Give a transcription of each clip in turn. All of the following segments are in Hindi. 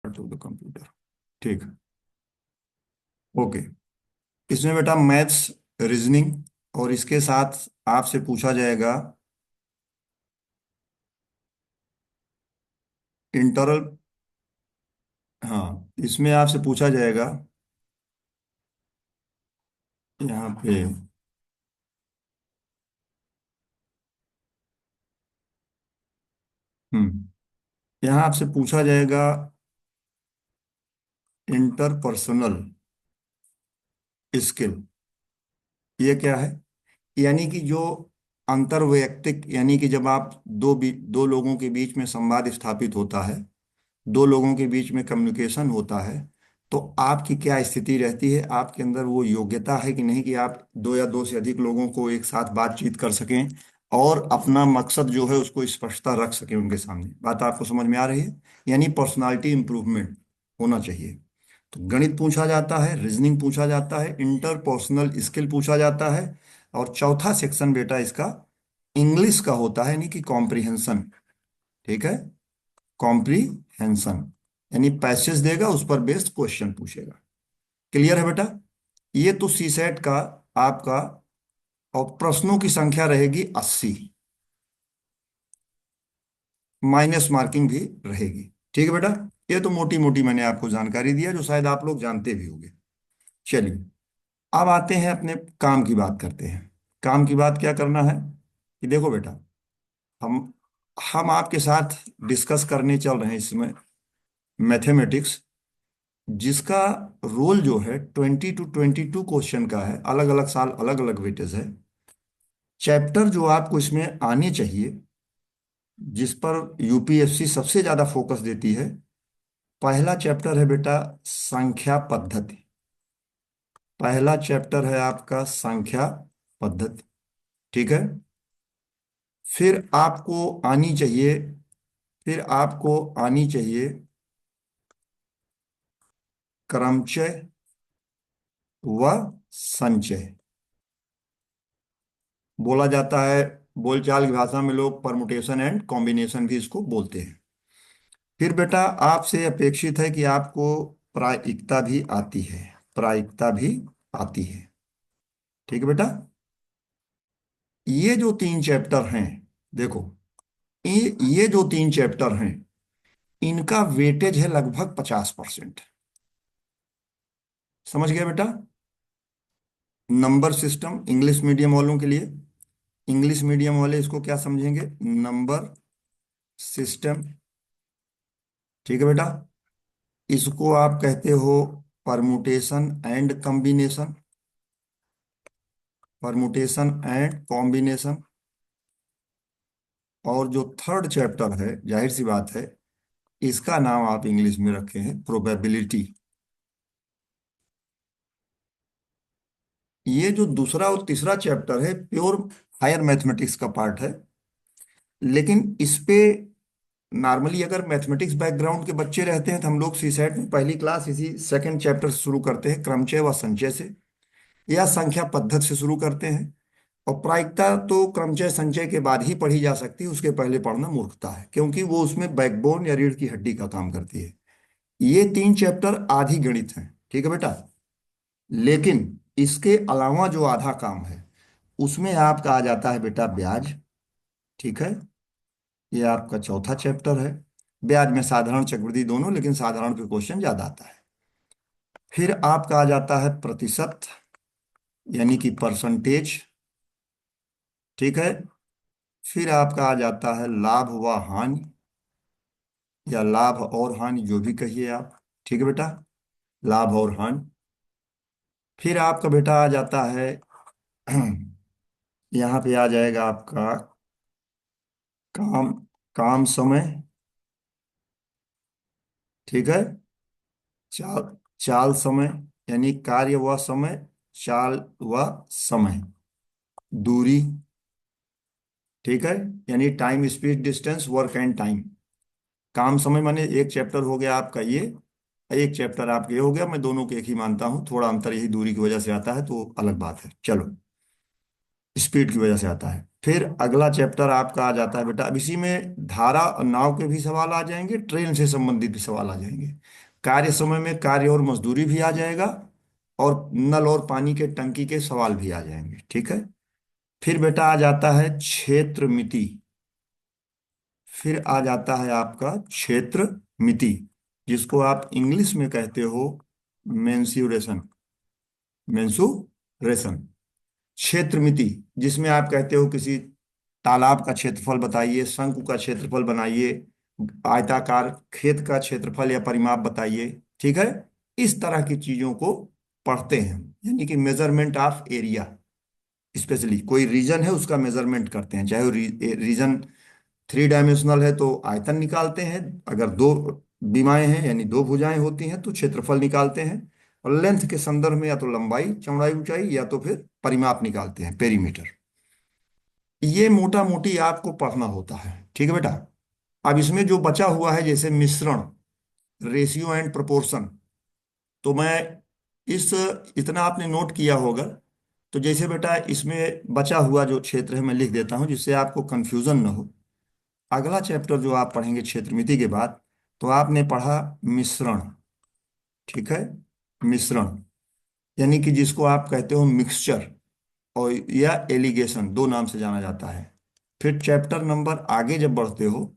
To the computer. ठीक। ओके। इसमें बेटा मैथ्स, रीजनिंग और इसके साथ आपसे पूछा जाएगा इंटरल। हाँ, इसमें आपसे पूछा जाएगा यहाँ पे यहाँ आपसे पूछा जाएगा इंटरपर्सनल स्किल। ये क्या है? यानी कि जो अंतर्वैयक्तिक, यानी कि जब आप दो लोगों के बीच में संवाद स्थापित होता है, दो लोगों के बीच में कम्युनिकेशन होता है, तो आपकी क्या स्थिति रहती है, आपके अंदर वो योग्यता है कि नहीं कि आप दो या दो से अधिक लोगों को एक साथ बातचीत कर सकें और अपना मकसद जो है उसको स्पष्टता रख सकें उनके सामने। बात आपको समझ में आ रही है? यानी पर्सनालिटी इंप्रूवमेंट होना चाहिए। तो गणित पूछा जाता है, रीजनिंग पूछा जाता है, इंटरपर्सनल स्किल पूछा जाता है, और चौथा सेक्शन बेटा इसका इंग्लिश का होता है, यानी कि कॉम्प्रिहेंशन। ठीक है, कॉम्प्रीहेंशन, यानी पैसेज देगा उस पर बेस्ड क्वेश्चन पूछेगा। क्लियर है बेटा? ये तो सी सेट का आपका। और प्रश्नों की संख्या रहेगी 80, माइनस मार्किंग भी रहेगी। ठीक है बेटा? ये तो मोटी मोटी मैंने आपको जानकारी दिया जो शायद आप लोग जानते भी होंगे। चलिए, अब आते हैं अपने काम की बात करते हैं। काम की बात क्या करना है कि देखो बेटा, हम हम आपके साथ डिस्कस करने चल रहे हैं इसमें मैथमेटिक्स, जिसका रोल जो है 20 to 22 क्वेश्चन का है। अलग अलग साल अलग अलग वेटेज है। चैप्टर जो आपको इसमें आने चाहिए, जिस पर यूपीएससी सबसे ज्यादा फोकस देती है, पहला चैप्टर है बेटा संख्या पद्धति। पहला चैप्टर है आपका संख्या पद्धति। ठीक है। फिर आपको आनी चाहिए, फिर आपको आनी चाहिए क्रमचय व संचय। बोला जाता है, बोलचाल की भाषा में लोग परमुटेशन एंड कॉम्बिनेशन भी इसको बोलते हैं। फिर बेटा आपसे अपेक्षित है कि आपको प्रायिकता भी आती है, प्रायिकता भी आती है। ठीक है बेटा? ये जो तीन चैप्टर हैं, देखो, ये जो तीन चैप्टर हैं, इनका वेटेज है लगभग 50%। समझ गया बेटा? नंबर सिस्टम इंग्लिश मीडियम वालों के लिए, इंग्लिश मीडियम वाले इसको क्या समझेंगे? Number system. ठीक है बेटा? इसको आप कहते हो permutation and combination, permutation and combination. और जो थर्ड चैप्टर है, जाहिर सी बात है, इसका नाम आप इंग्लिश में रखे हैं प्रोबेबिलिटी। ये जो दूसरा और तीसरा चैप्टर है प्योर हायर मैथमेटिक्स का पार्ट है। लेकिन इस पे नॉर्मली अगर मैथमेटिक्स बैकग्राउंड के बच्चे रहते हैं तो हम लोग सी सेट में पहली क्लास इसी सेकंड चैप्टर से शुरू करते हैं, क्रमचय व संचय से, या संख्या पद्धति से शुरू करते हैं। और प्रायिकता तो क्रमचय संचय के बाद ही पढ़ी जा सकती है, उसके पहले पढ़ना मूर्खता है, क्योंकि वो उसमें बैकबोन या रीढ़ की हड्डी का काम करती है। ये तीन चैप्टर आधी गणित हैं। ठीक है बेटा? लेकिन इसके अलावा जो आधा काम है, उसमें आपका आ जाता है बेटा ब्याज। ठीक है? ये आपका चौथा चैप्टर है। ब्याज में साधारण चक्रवृद्धि दोनों, लेकिन साधारण पे क्वेश्चन ज्यादा आता है। फिर आपका आ जाता है प्रतिशत, यानी कि परसेंटेज। ठीक है? फिर आपका आ जाता है लाभ व हानि, या लाभ और हानि, जो भी कहिए आप। ठीक है बेटा? लाभ और हानि। फिर आपका बेटा आ जाता है यहाँ पे आ जाएगा आपका काम, काम समय। ठीक है? चाल, चाल समय, यानी कार्य व समय, चाल व समय, दूरी। ठीक है? यानी time speed distance work and time. काम समय माने एक चैप्टर हो गया आपका ये, एक चैप्टर आपका ये हो गया। मैं दोनों को एक ही मानता हूँ, थोड़ा अंतर यही दूरी की वजह से आता है, तो अलग बात है। चलो, स्पीड की वजह से आता है। फिर अगला चैप्टर आपका आ जाता है बेटा, अब इसी में धारा और नाव के भी सवाल आ जाएंगे, ट्रेन से संबंधित भी सवाल आ जाएंगे। कार्य समय में कार्य और मजदूरी भी आ जाएगा, और नल और पानी के टंकी के सवाल भी आ जाएंगे, ठीक है। फिर बेटा आ जाता है क्षेत्र मिति। फिर आ जाता है आपका क्षेत्र मिति, जिसको आप इंग्लिश में कहते हो मेंस्युरेशन। मेंसुरेशन, क्षेत्र मिति, जिसमें आप कहते हो किसी तालाब का क्षेत्रफल बताइए, शंकु का क्षेत्रफल बनाइए, आयताकार खेत का क्षेत्रफल या परिमाप बताइए, ठीक है। इस तरह की चीजों को पढ़ते हैं, यानी कि मेजरमेंट ऑफ एरिया। स्पेशली कोई रीजन है उसका मेजरमेंट करते हैं, चाहे वो रीजन 3 डायमेंशनल है तो आयतन निकालते हैं, अगर दो विमाएं हैं यानी दो भुजाएं होती हैं तो क्षेत्रफल निकालते हैं, और लेंथ के संदर्भ में या तो लंबाई चौड़ाई ऊंचाई या तो फिर परिमाप निकालते हैं, पेरीमीटर। ये मोटा मोटी आपको पढ़ना होता है, ठीक है बेटा। अब इसमें जो बचा हुआ है जैसे मिश्रण, रेशियो एंड प्रोपोर्शन, तो मैं इस इतना आपने नोट किया होगा। तो जैसे बेटा इसमें बचा हुआ जो क्षेत्र है मैं लिख देता हूं जिससे आपको कंफ्यूजन ना हो। अगला चैप्टर जो आप पढ़ेंगे क्षेत्रमिति के बाद, तो आपने पढ़ा मिश्रण, ठीक है। मिश्रण यानी कि जिसको आप कहते हो मिक्सचर, और या एलिगेशन, दो नाम से जाना जाता है। फिर चैप्टर नंबर आगे जब बढ़ते हो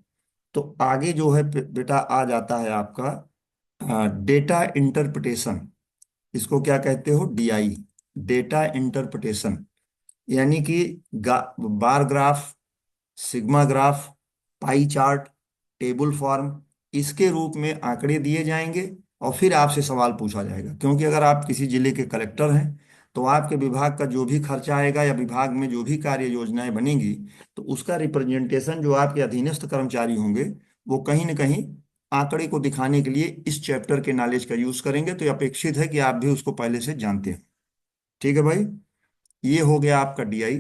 तो आगे जो है बेटा आ जाता है आपका डेटा इंटरप्रिटेशन। इसको क्या कहते हो, डीआई, डेटा इंटरप्रिटेशन। यानी कि bar graph, sigma graph, pie chart, table form, इसके रूप में आंकड़े दिए जाएंगे, और फिर आपसे सवाल पूछा जाएगा। क्योंकि अगर आप किसी जिले के कलेक्टर हैं तो आपके विभाग का जो भी खर्चा आएगा या विभाग में जो भी कार्य योजनाएं बनेंगी, तो उसका रिप्रेजेंटेशन जो आपके अधीनस्थ कर्मचारी होंगे वो कहीं ना कहीं आंकड़े को दिखाने के लिए इस चैप्टर के नॉलेज का यूज करेंगे। तो ये अपेक्षित है कि आप भी उसको पहले से जानते हैं, ठीक है भाई। ये हो गया आपका डीआई।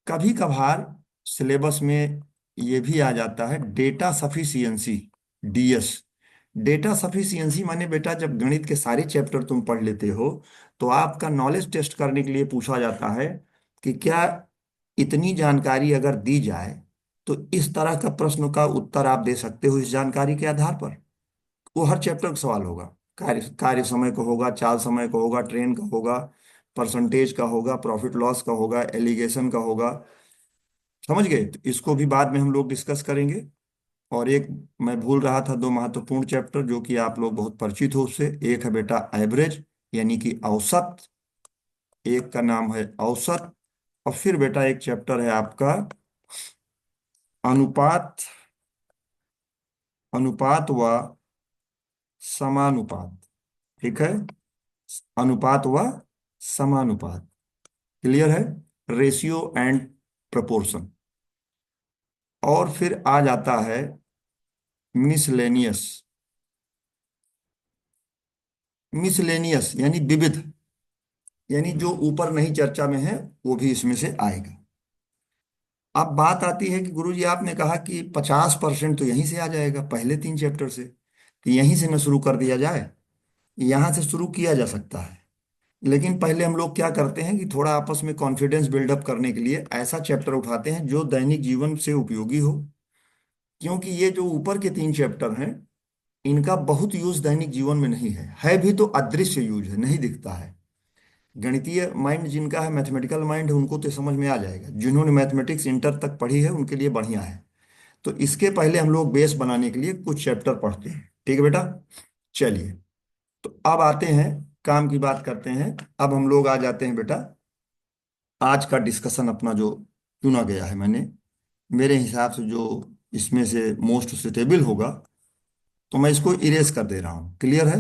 कभी कभार सिलेबस में ये भी आ जाता है data sufficiency, DS. Data sufficiency माने बेटा जब गणित के सारे चैप्टर तुम पढ़ लेते हो तो आपका नॉलेज टेस्ट करने के लिए पूछा जाता है कि क्या इतनी जानकारी अगर दी जाए तो इस तरह का प्रश्न का उत्तर आप दे सकते हो इस जानकारी के आधार पर। वो हर चैप्टर का सवाल होगा। कार्य कार्य समय का होगा, चाल समय का होगा, ट्रेन का होगा, परसेंटेज का होगा, प्रॉफिट लॉस का होगा, एलिगेशन का होगा। समझ गए, तो इसको भी बाद में हम लोग डिस्कस करेंगे। और एक मैं भूल रहा था, दो महत्वपूर्ण चैप्टर जो कि आप लोग बहुत परिचित हो उससे, एक है बेटा एवरेज यानी कि औसत, एक का नाम है औसत, और फिर बेटा एक चैप्टर है आपका अनुपात, अनुपात व समानुपात, ठीक है। अनुपात व समानुपात, क्लियर है, रेशियो एंड प्रोपोर्शन। और फिर आ जाता है मिसलेनियस। मिसलेनियस यानी विविध, यानी जो ऊपर नहीं चर्चा में है वो भी इसमें से आएगा। अब बात आती है कि गुरुजी आपने कहा कि 50% तो यहीं से आ जाएगा पहले 3 चैप्टर से, तो यहीं से न शुरू कर दिया जाए। यहाँ से शुरू किया जा सकता है, लेकिन पहले हम लोग क्या करते हैं कि थोड़ा आपस में कॉन्फिडेंस बिल्डअप करने के लिए ऐसा चैप्टर उठाते हैं जो दैनिक जीवन से उपयोगी हो। क्योंकि ये जो ऊपर के 3 चैप्टर हैं इनका बहुत यूज दैनिक जीवन में नहीं है भी तो अदृश्य यूज है, नहीं दिखता है। गणितीय माइंड जिनका है, मैथमेटिकल माइंड है, उनको तो समझ में आ जाएगा। जिन्होंने मैथमेटिक्स इंटर तक पढ़ी है उनके लिए बढ़िया है। तो इसके पहले हम लोग बेस बनाने के लिए कुछ चैप्टर पढ़ते हैं, ठीक है बेटा। चलिए, तो अब आते हैं, काम की बात करते हैं। अब हम लोग आ जाते हैं बेटा, आज का डिस्कशन अपना जो चुना गया है मैंने, मेरे हिसाब से जो इसमें से मोस्ट सुटेबल होगा, तो मैं इसको इरेज कर दे रहा हूँ। क्लियर है,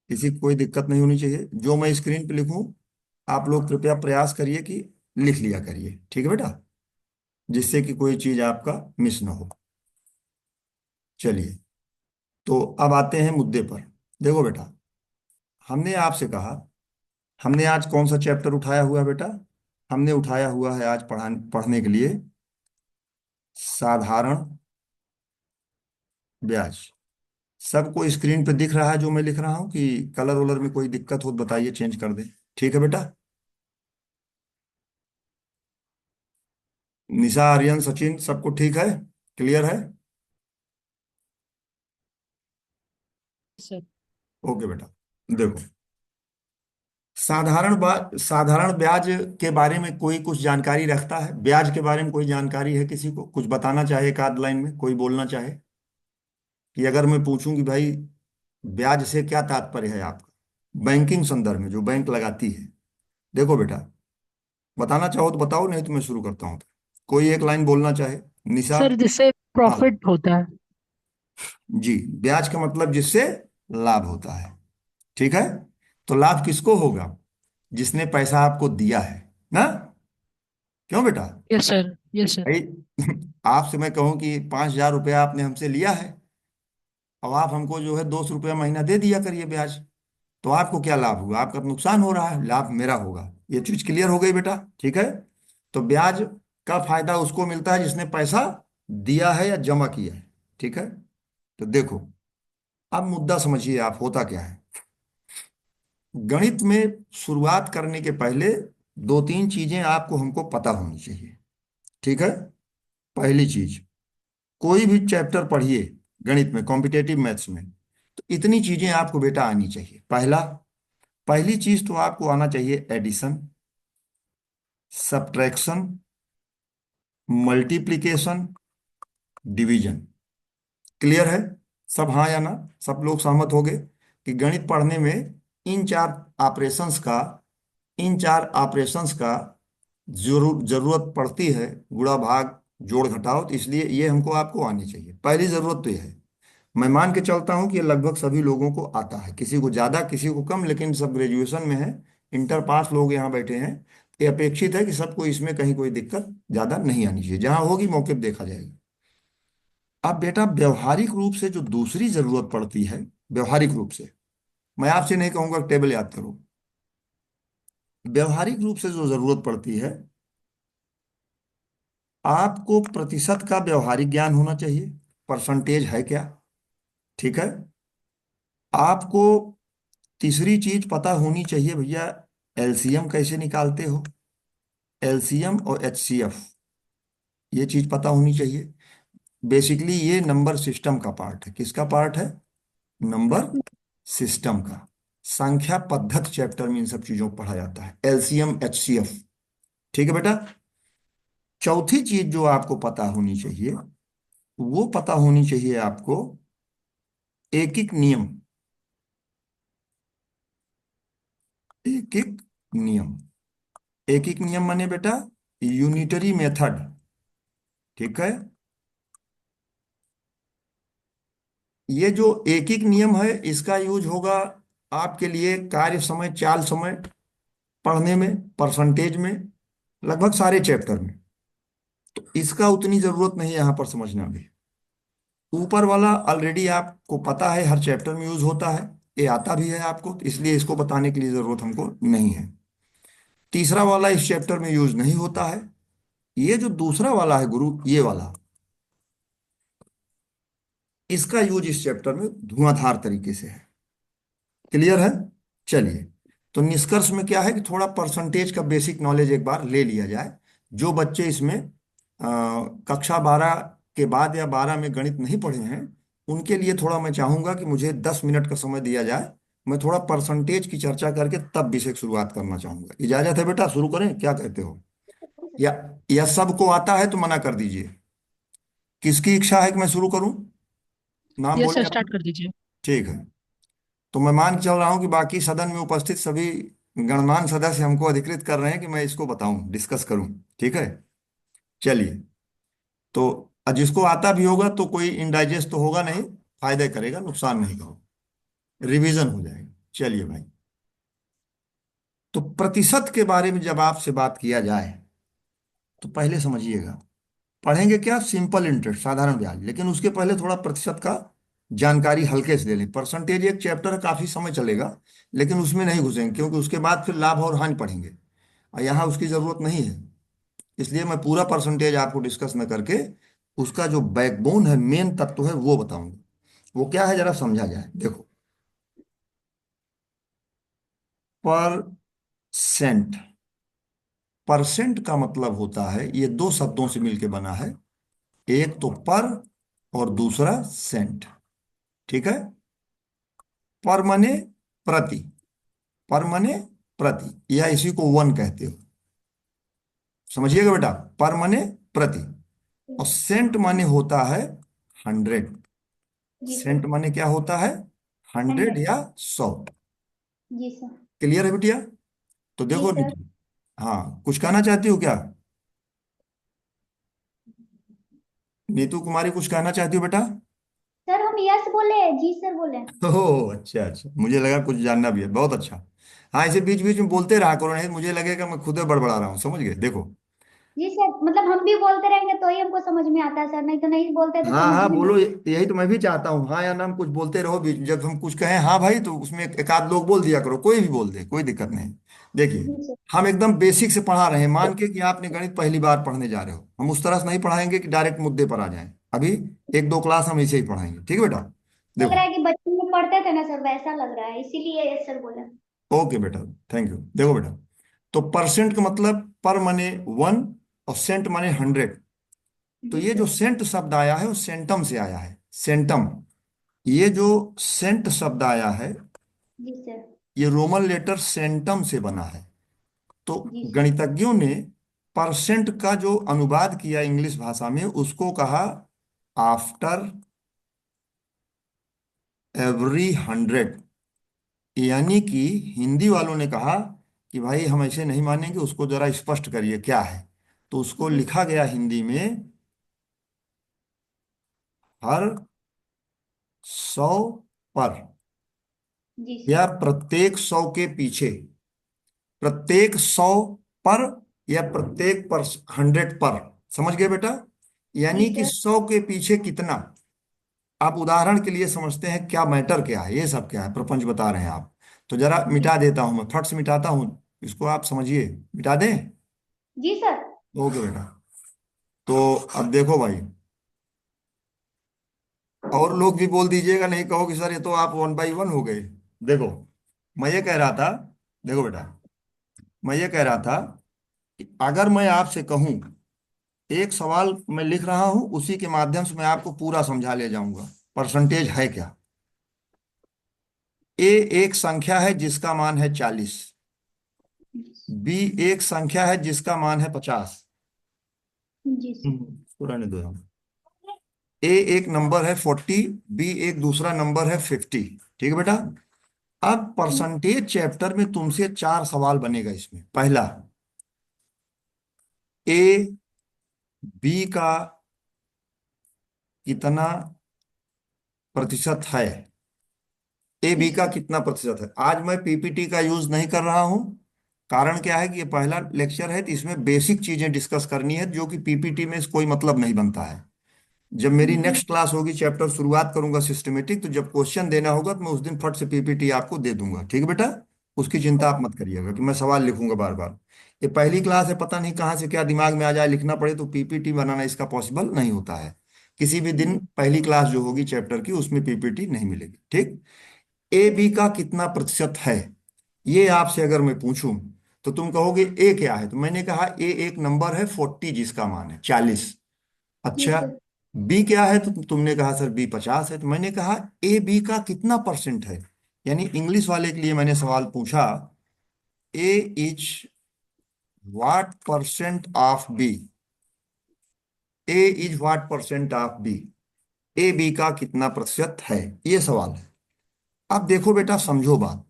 किसी को कोई दिक्कत नहीं होनी चाहिए। जो मैं स्क्रीन पे लिखूं आप लोग कृपया प्रयास करिए कि लिख लिया करिए, ठीक है बेटा, जिससे कि कोई चीज आपका मिस ना हो। चलिए, तो अब आते हैं मुद्दे पर। देखो बेटा, हमने आपसे कहा, हमने आज कौन सा चैप्टर उठाया हुआ है बेटा, हमने उठाया हुआ है आज पढ़ने के लिए साधारण ब्याज। सबको स्क्रीन पे दिख रहा है जो मैं लिख रहा हूँ कि कलर वलर में कोई दिक्कत हो तो बताइए, चेंज कर दें, ठीक है बेटा। निशा, आर्यन, सचिन, सबको ठीक है? क्लियर है? सर। ओके बेटा। देखो, साधारण ब्याज के बारे में कोई कुछ जानकारी रखता है? ब्याज के बारे में कोई जानकारी है? किसी को कुछ बताना चाहे एक आध लाइन में, कोई बोलना चाहे? कि अगर मैं पूछूं कि भाई ब्याज से क्या तात्पर्य है आपका, बैंकिंग संदर्भ में जो बैंक लगाती है। देखो बेटा, बताना चाहो तो बताओ, नहीं तो मैं शुरू करता हूँ। कोई एक लाइन बोलना चाहे? निशा। सर जिससे हाँ प्रॉफिट होता है। जी, ब्याज का मतलब जिससे लाभ होता है। ठीक है। तो लाभ किसको होगा? जिसने पैसा आपको दिया है ना। क्यों बेटा? Yes sir, yes sir. भाई आपसे मैं कहूं कि 5,000 रुपया आपने हमसे लिया है, अब आप हमको जो है 200 रुपया महीना दे दिया करिए ब्याज। तो आपको क्या लाभ हुआ? आपका तो नुकसान हो रहा है, लाभ मेरा होगा। ये चीज क्लियर हो गई बेटा? ठीक है। तो ब्याज का फायदा उसको मिलता है जिसने पैसा दिया है या जमा किया है। ठीक है। तो देखो, अब मुद्दा समझिए आप, होता क्या है। गणित में शुरुआत करने के पहले दो तीन चीजें आपको हमको पता होनी चाहिए। ठीक है। पहली चीज, कोई भी चैप्टर पढ़िए गणित में, कॉम्पिटेटिव मैथ्स में, तो इतनी चीजें आपको बेटा आनी चाहिए। पहली चीज तो आपको आना चाहिए addition, subtraction, multiplication, division. Clear है? सब हाँ या ना? सब लोग सहमत हो गए कि गणित पढ़ने में इन चार ऑपरेशंस का इन चार ऑपरेशंस का जरूरत पड़ती है। गुणा भाग जोड़ घटाव, तो इसलिए ये हमको आपको आनी चाहिए। पहली जरूरत तो ये है। मैं मान के चलता हूं कि ये लगभग सभी लोगों को आता है, किसी को ज्यादा किसी को कम, लेकिन सब ग्रेजुएशन में है, इंटर पास लोग यहाँ बैठे हैं। ये अपेक्षित है कि सबको इसमें कहीं कोई दिक्कत ज्यादा नहीं आनी चाहिए, जहां होगी मौके पर देखा जाएगा। अब बेटा, व्यवहारिक रूप से जो दूसरी जरूरत पड़ती है, व्यवहारिक रूप से, मैं आपसे नहीं कहूंगा टेबल याद करो। व्यवहारिक रूप से जो जरूरत पड़ती है, आपको प्रतिशत का व्यवहारिक ज्ञान होना चाहिए। परसेंटेज है क्या? ठीक है। आपको तीसरी चीज पता होनी चाहिए भैया, एलसीएम कैसे निकालते हो, एलसीएम और एचसीएफ, ये चीज पता होनी चाहिए। बेसिकली ये नंबर सिस्टम का पार्ट है। किसका पार्ट है? नंबर सिस्टम का। संख्या पद्धति चैप्टर में इन सब चीजों को पढ़ा जाता है, एलसीएम एचसीएफ। ठीक है बेटा। चौथी चीज जो आपको पता होनी चाहिए, वो पता होनी चाहिए आपको एक नियम। एक एक नियम। एक नियम माने बेटा यूनिटरी मेथड। ठीक है। ये जो एक एक नियम है, इसका यूज होगा आपके लिए कार्य समय, चाल समय पढ़ने में, परसेंटेज में, लगभग सारे चैप्टर में। तो इसका उतनी जरूरत नहीं है यहाँ पर समझना भी। ऊपर वाला ऑलरेडी आपको पता है, हर चैप्टर में यूज होता है, ये आता भी है आपको, तो इसलिए इसको बताने के लिए जरूरत हमको नहीं है। तीसरा वाला इस चैप्टर में यूज नहीं होता है। ये जो दूसरा वाला है गुरु, ये वाला, इसका यूज इस चैप्टर में धुआंधार तरीके से है। क्लियर है? चलिए, तो निष्कर्ष में क्या है कि थोड़ा परसेंटेज का बेसिक नॉलेज एक बार ले लिया जाए। जो बच्चे इसमें कक्षा 12 के बाद या 12 में गणित नहीं पढ़े हैं, उनके लिए थोड़ा मैं चाहूंगा कि मुझे 10 मिनट का समय दिया जाए। मैं थोड़ा परसेंटेज की चर्चा करके तब विषय की शुरुआत करना चाहूंगा। इजाजत है बेटा? शुरू करें, क्या कहते हो? या या सबको आता है तो मना कर दीजिए। किसकी इच्छा है कि मैं शुरू करूं? नाम यस बोले सर, आप। स्टार्ट कर दीजिए। ठीक है। तो मैं मान के चल रहा हूं कि बाकी सदन में उपस्थित सभी गणमान्य सदस्य हमको अधिकृत कर रहे हैं कि मैं इसको बताऊं, डिस्कस करूं। ठीक है। चलिए, तो जिसको आता भी होगा तो कोई इनडाइजेस्ट तो होगा नहीं, फायदे करेगा, नुकसान नहीं होगा, रिवीजन हो जाएगा। चलिए भाई, तो प्रतिशत के बारे में जब आपसे बात किया जाए, तो पहले समझिएगा, पढ़ेंगे क्या? सिंपल इंटरेस्ट, साधारण ब्याज, लेकिन उसके पहले थोड़ा प्रतिशत का जानकारी हल्के से ले लें। परसेंटेज एक चैप्टर है, काफी समय चलेगा, लेकिन उसमें नहीं घुसेंगे, क्योंकि उसके बाद फिर लाभ और हानि पढ़ेंगे और यहाँ उसकी जरूरत नहीं है। इसलिए मैं पूरा परसेंटेज आपको डिस्कस न करके उसका जो बैकबोन है, मेन तत्व है, वो बताऊंगा। वो क्या है, जरा समझा जाए। देखो, परसेंट, परसेंट का मतलब होता है, ये दो शब्दों से मिलके बना है, एक तो पर और दूसरा सेंट। ठीक है। पर मने प्रति, पर मने प्रति, या इसी को वन कहते हो, समझिएगा बेटा। पर मने प्रति। और सेंट माने होता है 100। जी सेंट सर। माने क्या होता है? 100 100। या 100। जी सर। क्लियर है बिटिया? तो जी देखो सर। नीतू, हाँ कुछ कहना चाहती हो क्या? नीतू कुमारी कुछ कहना चाहती हो बेटा? सर हम यस बोले, जी सर बोले। ओह अच्छा अच्छा, मुझे लगा कुछ जानना भी है, बहुत अच्छा। हाँ ऐसे बीच बीच में बोलते रहा करो, नहीं मुझे लगेगा मैं खुद बड़बड़ा रहा हूँ, समझ गए? देखो, जी सर, मतलब हम भी बोलते रहेंगे तो ही हमको समझ में आता है सर, नहीं तो नहीं बोलते तो हाँ समझ हाँ में नहीं। बोलो, यही तो मैं भी चाहता हूँ, हाँ या ना, हम कुछ बोलते रहो जब हम कुछ कहें हाँ भाई, तो उसमें एक आध लोग बोल दिया करो, कोई भी बोल दे, कोई दिक्कत नहीं। देखिए, जी सर। हम एकदम बेसिक से पढ़ा रहे हैं, मान के कि आपने गणित पहली बार पढ़ने जा रहे हो, हम उस तरह से नहीं पढ़ाएंगे कि डायरेक्ट मुद्दे पर आ जाएं। अभी एक दो क्लास हम ऐसे ही पढ़ाएंगे, ठीक है बेटा? लग देखो, रहा है कि बचपन में पढ़ते थे ना सर, वैसा लग रहा है, इसीलिए यस सर बोले। ओके बेटा, थैंक यू। देखो बेटा, तो परसेंट का मतलब पर माने 1 और सेंट माने 100। तो जी ये जो सर। सेंट शब्द आया है वो सेंटम से आया है, सेंटम। ये जो सेंट शब्द आया है, जी सर। ये रोमन लेटर सेंटम से बना है। तो जी सर। गणितज्ञों ने परसेंट का जो अनुवाद किया इंग्लिश भाषा में, उसको कहा आफ्टर एवरी 100। यानी कि हिंदी वालों ने कहा कि भाई हम ऐसे नहीं मानेंगे, उसको जरा स्पष्ट करिए क्या है। तो उसको जी लिखा गया हिंदी में हर 100 पर, जी या सर। प्रत्येक 100 के पीछे, प्रत्येक 100 पर, या प्रत्येक पर 100 पर। समझ गए बेटा? जी यानी कि सर। 100 के पीछे कितना। आप उदाहरण के लिए समझते हैं क्या मैटर क्या है, ये सब क्या है, प्रपंच बता रहे हैं आप। तो जरा जी। मिटा देता हूं, मैं फट से मिटाता हूं, इसको आप समझिए। मिटा दें? जी सर। ओके बेटा। तो अब देखो भाई, और लोग भी बोल दीजिएगा, नहीं कहो कि सर ये तो आप 1 बाई 1 हो गए। देखो, मैं ये कह रहा था, देखो बेटा, मैं ये कह रहा था कि अगर मैं आपसे कहूं, एक सवाल मैं लिख रहा हूं, उसी के माध्यम से मैं आपको पूरा समझा ले जाऊंगा। परसेंटेज है क्या? ए एक संख्या है जिसका मान है 40। बी एक संख्या है जिसका मान है 50। जी सर। पुराने दो हम। ए एक नंबर है 40, बी एक दूसरा नंबर है 50। ठीक है बेटा? अब परसेंटेज चैप्टर में तुमसे 4 सवाल बनेगा इसमें। पहला, ए बी का कितना प्रतिशत है? ए बी ठीक का सर। कितना प्रतिशत है? आज मैं पीपीटी का यूज नहीं कर रहा हूं। कारण क्या है कि ये पहला लेक्चर है, तो इसमें बेसिक चीजें डिस्कस करनी है, जो कि पीपीटी में कोई मतलब नहीं बनता है। जब मेरी जी। नेक्स्ट क्लास होगी, चैप्टर शुरुआत करूंगा सिस्टमेटिक, तो जब क्वेश्चन देना होगा तो मैं उस दिन फट से पीपीटी आपको दे दूंगा, ठीक है बेटा? उसकी चिंता आप मत करिएगा कि मैं सवाल लिखूंगा बार बार। ये पहली क्लास है, पता नहीं कहाँ से क्या दिमाग में आ जाए, लिखना पड़े, तो पीपीटी बनाना इसका पॉसिबल नहीं होता है। किसी भी दिन जी। पहली क्लास जो होगी चैप्टर की, उसमें पीपीटी नहीं मिलेगी, ठीक? ए बी का कितना प्रतिशत है, ये आपसे अगर मैं पूछूं, तो तुम कहोगे ए क्या है, तो मैंने कहा ए एक नंबर है 40 जिसका मान है 40। जी अच्छा, सर। बी क्या है, तो तुमने कहा सर बी 50 है, तो मैंने कहा ए बी का कितना परसेंट है। यानी इंग्लिश वाले के लिए मैंने सवाल पूछा, A is what percent of B, A is what percent of B, A B का कितना प्रतिशत है, ये सवाल है। अब देखो बेटा, समझो बात।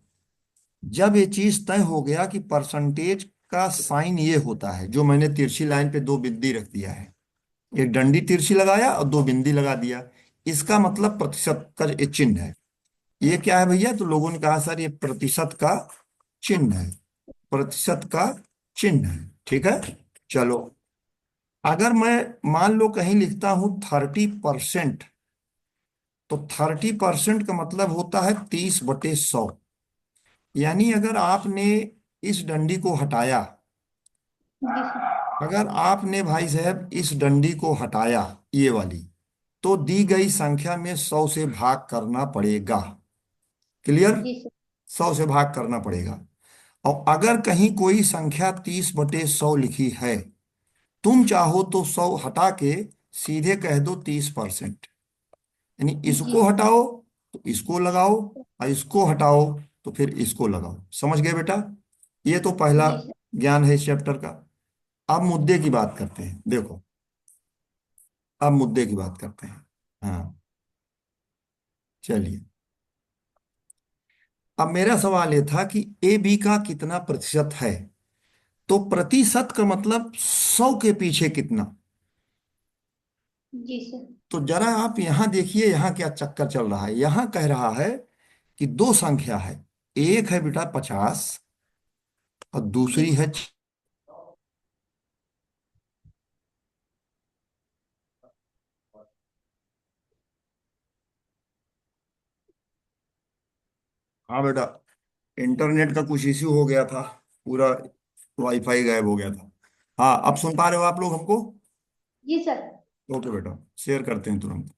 जब ये चीज तय हो गया कि परसेंटेज का साइन ये होता है, जो मैंने तिरछी लाइन पे दो बिंदी रख दिया है, एक डंडी तिरछी लगाया और दो बिंदी लगा दिया, इसका मतलब प्रतिशत का ये चिन्ह है। ये क्या है भैया? तो लोगों ने कहा सर ये प्रतिशत का चिन्ह है, प्रतिशत का चिन्ह है, ठीक है। चलो, अगर मैं मान लो कहीं लिखता हूं 30%, तो 30% का मतलब होता है 30/100। यानी अगर आपने इस डंडी को हटाया, जी सर। अगर आपने भाई साहब इस डंडी को हटाया, ये वाली, तो दी गई संख्या में 100 से भाग करना पड़ेगा। क्लियर? जी सर। 100 से भाग करना पड़ेगा। और अगर कहीं कोई संख्या 30/100 लिखी है, तुम चाहो तो 100 हटा के सीधे कह दो 30%। यानी जी इसको हटाओ तो इसको लगाओ, और इसको हटाओ तो फिर इसको लगाओ। समझ गए बेटा? ये तो पहला जी सर। ज्ञान है इस चैप्टर का। अब मुद्दे की बात करते हैं, देखो। अब मुद्दे की बात करते हैं। हाँ, चलिए। अब मेरा सवाल ये था कि ए बी का कितना प्रतिशत है। तो प्रतिशत का मतलब 100 के पीछे कितना। जी सर। तो जरा आप यहां देखिए, यहां क्या चक्कर चल रहा है। यहां कह रहा है कि दो संख्या है, एक है बेटा 50 और जी दूसरी सर। है हाँ बेटा, इंटरनेट का कुछ इश्यू हो गया था, पूरा वाईफाई गायब हो गया था। हाँ, अब सुन पा रहे हो आप लोग हमको? जी सर। ओके बेटा, शेयर करते हैं तुरंत।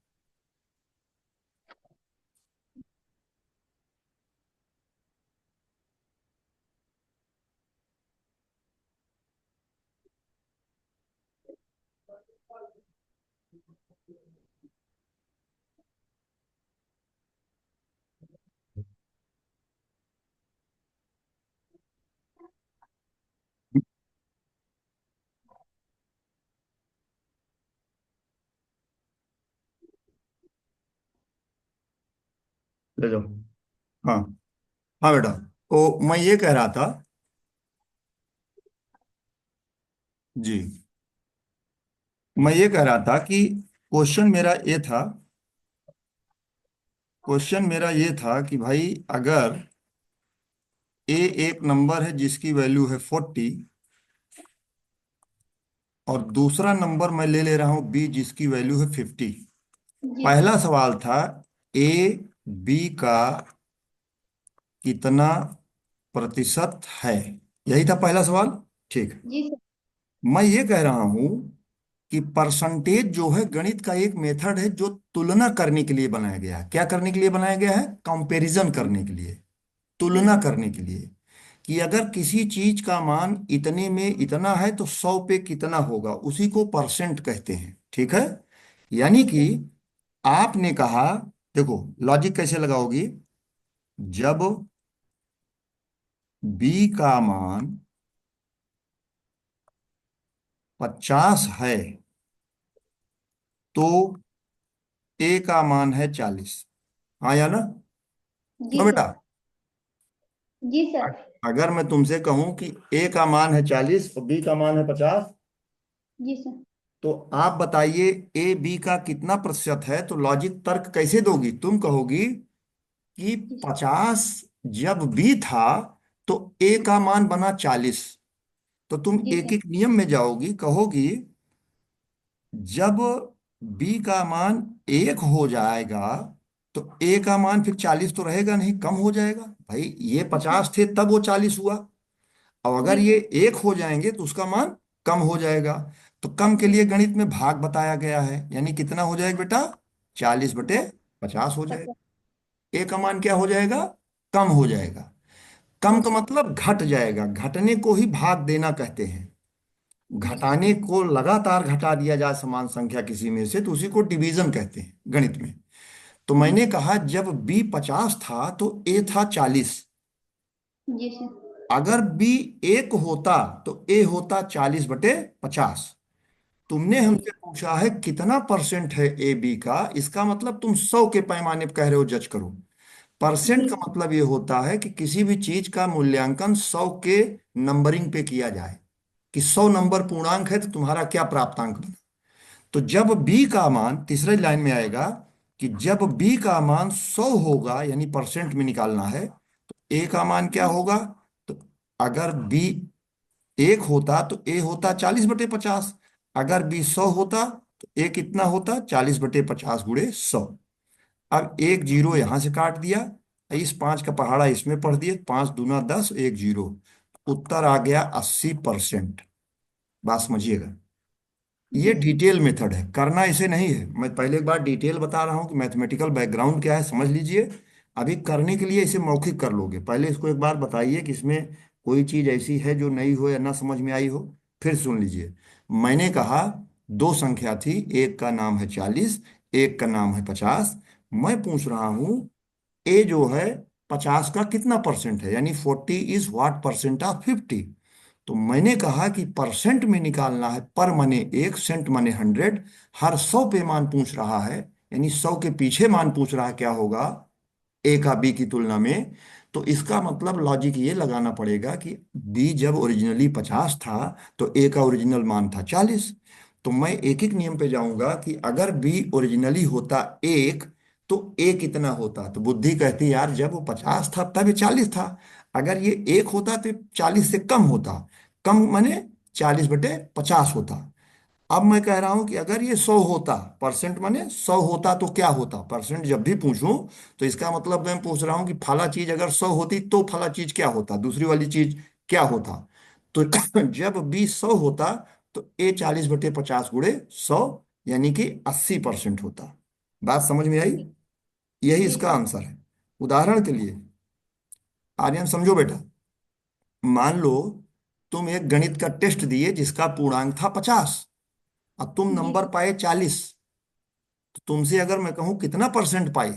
ले जाओ। हाँ, हाँ बेटा, तो मैं ये कह रहा था। जी, मैं ये कह रहा था कि क्वेश्चन मेरा ये था, क्वेश्चन मेरा ये था कि भाई अगर ए एक नंबर है जिसकी वैल्यू है 40, और दूसरा नंबर मैं ले ले रहा हूं बी जिसकी वैल्यू है 50। जी पहला सर। सवाल था ए बी का कितना प्रतिशत है, यही था पहला सवाल। ठीक है। जी सर। मैं ये कह रहा हूं कि परसेंटेज जो है गणित का एक मेथड है जो तुलना करने के लिए बनाया गया है। क्या करने के लिए बनाया गया है? कंपैरिजन करने के लिए, जी तुलना सर। करने के लिए। कि अगर किसी चीज का मान इतने में इतना है तो 100 पे कितना होगा, उसी को परसेंट कहते हैं। ठीक है। यानी जी कि सर। आपने कहा, देखो लॉजिक कैसे लगाओगी। जब बी का मान 50 है तो ए का मान है 40। हाँ या ना? जी क्यों बेटा? सर। जी अ- सर। अगर मैं तुमसे कहूं कि ए का मान है 40 और बी का मान है 50, जी सर। तो आप बताइए ए बी का कितना प्रतिशत है। तो लॉजिक तर्क कैसे दोगी? तुम कहोगी कि जी सर। 50 जब बी था तो ए का मान बना 40। तो तुम जी एक सर। एक नियम में जाओगी, कहोगी जब बी का मान 1 हो जाएगा तो ए का मान फिर 40 तो रहेगा नहीं, कम हो जाएगा। भाई ये जी 50 थे तब वो 40 हुआ, और अगर जी ये सर। 1 हो जाएंगे तो उसका मान कम हो जाएगा। तो कम के जी लिए सर। गणित में भाग बताया गया है, यानी कितना हो जाएगा बेटा? 40/50 हो जाएगा। 50। ए का मान क्या हो जाएगा? कम हो जाएगा। कम जी का सर। मतलब घट जाएगा, घटने को ही भाग देना कहते हैं। जी सर। घटाने को लगातार घटा दिया जाए समान संख्या किसी में से तो उसी को डिवीजन कहते हैं गणित में। तो जी मैंने सर। कहा जब बी 50 था तो ए था 40। जी सर। अगर बी 1 होता तो ए होता 40/50। तुमने जी हमसे पूछा है कितना परसेंट है ए बी का, इसका मतलब तुम 100 के पैमाने पर कह रहे हो, जज करो। परसेंट जी का सर। मतलब ये होता है कि किसी भी चीज का मूल्यांकन 100 के नंबरिंग पे किया जाए, कि 100 नंबर पूर्णांक है तो तुम्हारा क्या प्राप्तांक बना। तो जब बी का मान, तीसरे लाइन में आएगा कि जब बी का मान 100 होगा, यानी परसेंट में निकालना है, तो ए का मान क्या होगा। तो अगर बी 1 होता तो ए होता 40/50। अगर बी 100 होता तो ए कितना होता? 40/50 × 100। अब एक जीरो यहां से काट दिया, इस 5 का पहाड़ा इसमें पढ़ दिए, 5 दूना 10, एक जीरो। उत्तर आ गया 80%। बात समझिएगा। ये जी सर। डिटेल मेथड है, करना इसे नहीं है। मैं पहले एक बार डिटेल बता रहा हूं कि मैथमेटिकल बैकग्राउंड क्या है, समझ लीजिए। अभी करने के लिए इसे मौखिक कर लोगे, पहले इसको एक बार बताइए कि इसमें कोई चीज ऐसी है जो नई हो या ना समझ में आई हो? फिर सुन लीजिए। मैंने कहा दो संख्या थी, एक का नाम है 40, एक का नाम है 50। मैं पूछ रहा हूं ए जो है 50 का कितना परसेंट है, यानी 40 इज व्हाट परसेंट ऑफ 50। तो मैंने कहा कि परसेंट में निकालना है, पर मने एक, सेंट मने 100। हर 100 पे मान पूछ रहा है, यानी 100 के पीछे मान पूछ रहा है, क्या होगा ए का बी की तुलना में। तो इसका मतलब लॉजिक ये लगाना पड़ेगा कि बी जब ओरिजिनली 50 था तो ए का ओरिजिनल मान था 40। तो मैं एक एक नियम पे जाऊंगा कि अगर बी ओरिजिनली होता एक, तो ए कितना होता। तो बुद्धि कहती यार जब वो 50 था तब ये 40 था। अगर ये एक होता तो 40 से कम होता। कम माने 40/50 होता। अब मैं कह रहा हूं कि अगर ये 100 होता, परसेंट माने 100 होता तो क्या होता। परसेंट जब भी पूछूं तो इसका मतलब मैं पूछ रहा हूं कि फला चीज अगर 100 होती तो फला चीज क्या होता, दूसरी वाली चीज क्या होता। तो जब बी 100 होता तो ए 40/50 गुणे 100, यानी कि 80% होता। बात समझ में आई? यही जी इसका सर। आंसर है। उदाहरण के लिए आर्यन समझो बेटा, मान लो तुम एक गणित का टेस्ट दिए जिसका पूर्णांक था 50 और तुम जी नंबर पाए 40। तो तुमसे अगर मैं कहूं कितना परसेंट पाए,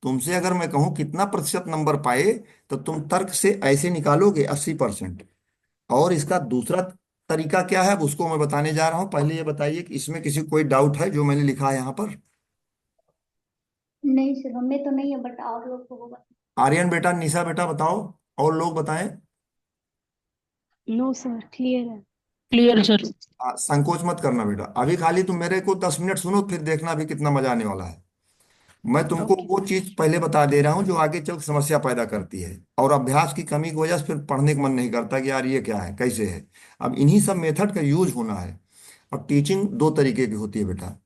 तुमसे अगर मैं कहूं कितना प्रतिशत नंबर पाए, तो तुम तर्क से ऐसे निकालोगे 80%। और इसका दूसरा तरीका क्या है, अब उसको मैं बताने जा रहा हूं। पहले ये बताइए कि इसमें किसी को कोई डाउट है जो मैंने लिखा है यहाँ पर? नहीं सर, हमें तो नहीं है, बट और लोग को होगा। आर्यन बेटा, निशा बेटा बताओ, और लोग बताएं। नो सर, क्लियर है। Clear sir. संकोच मत करना बेटा, अभी खाली तुम मेरे को 10 मिनट सुनो, फिर देखना अभी कितना मजा आने वाला है। मैं तुमको ओके वो सर। चीज पहले बता दे रहा हूँ जो आगे चल के समस्या पैदा करती है, और अभ्यास की कमी की वजह से फिर पढ़ने का मन नहीं करता कि यार ये क्या है, कैसे है। अब इन्हीं सब मेथड का यूज होना है। अब टीचिंग दो तरीके की होती है बेटा।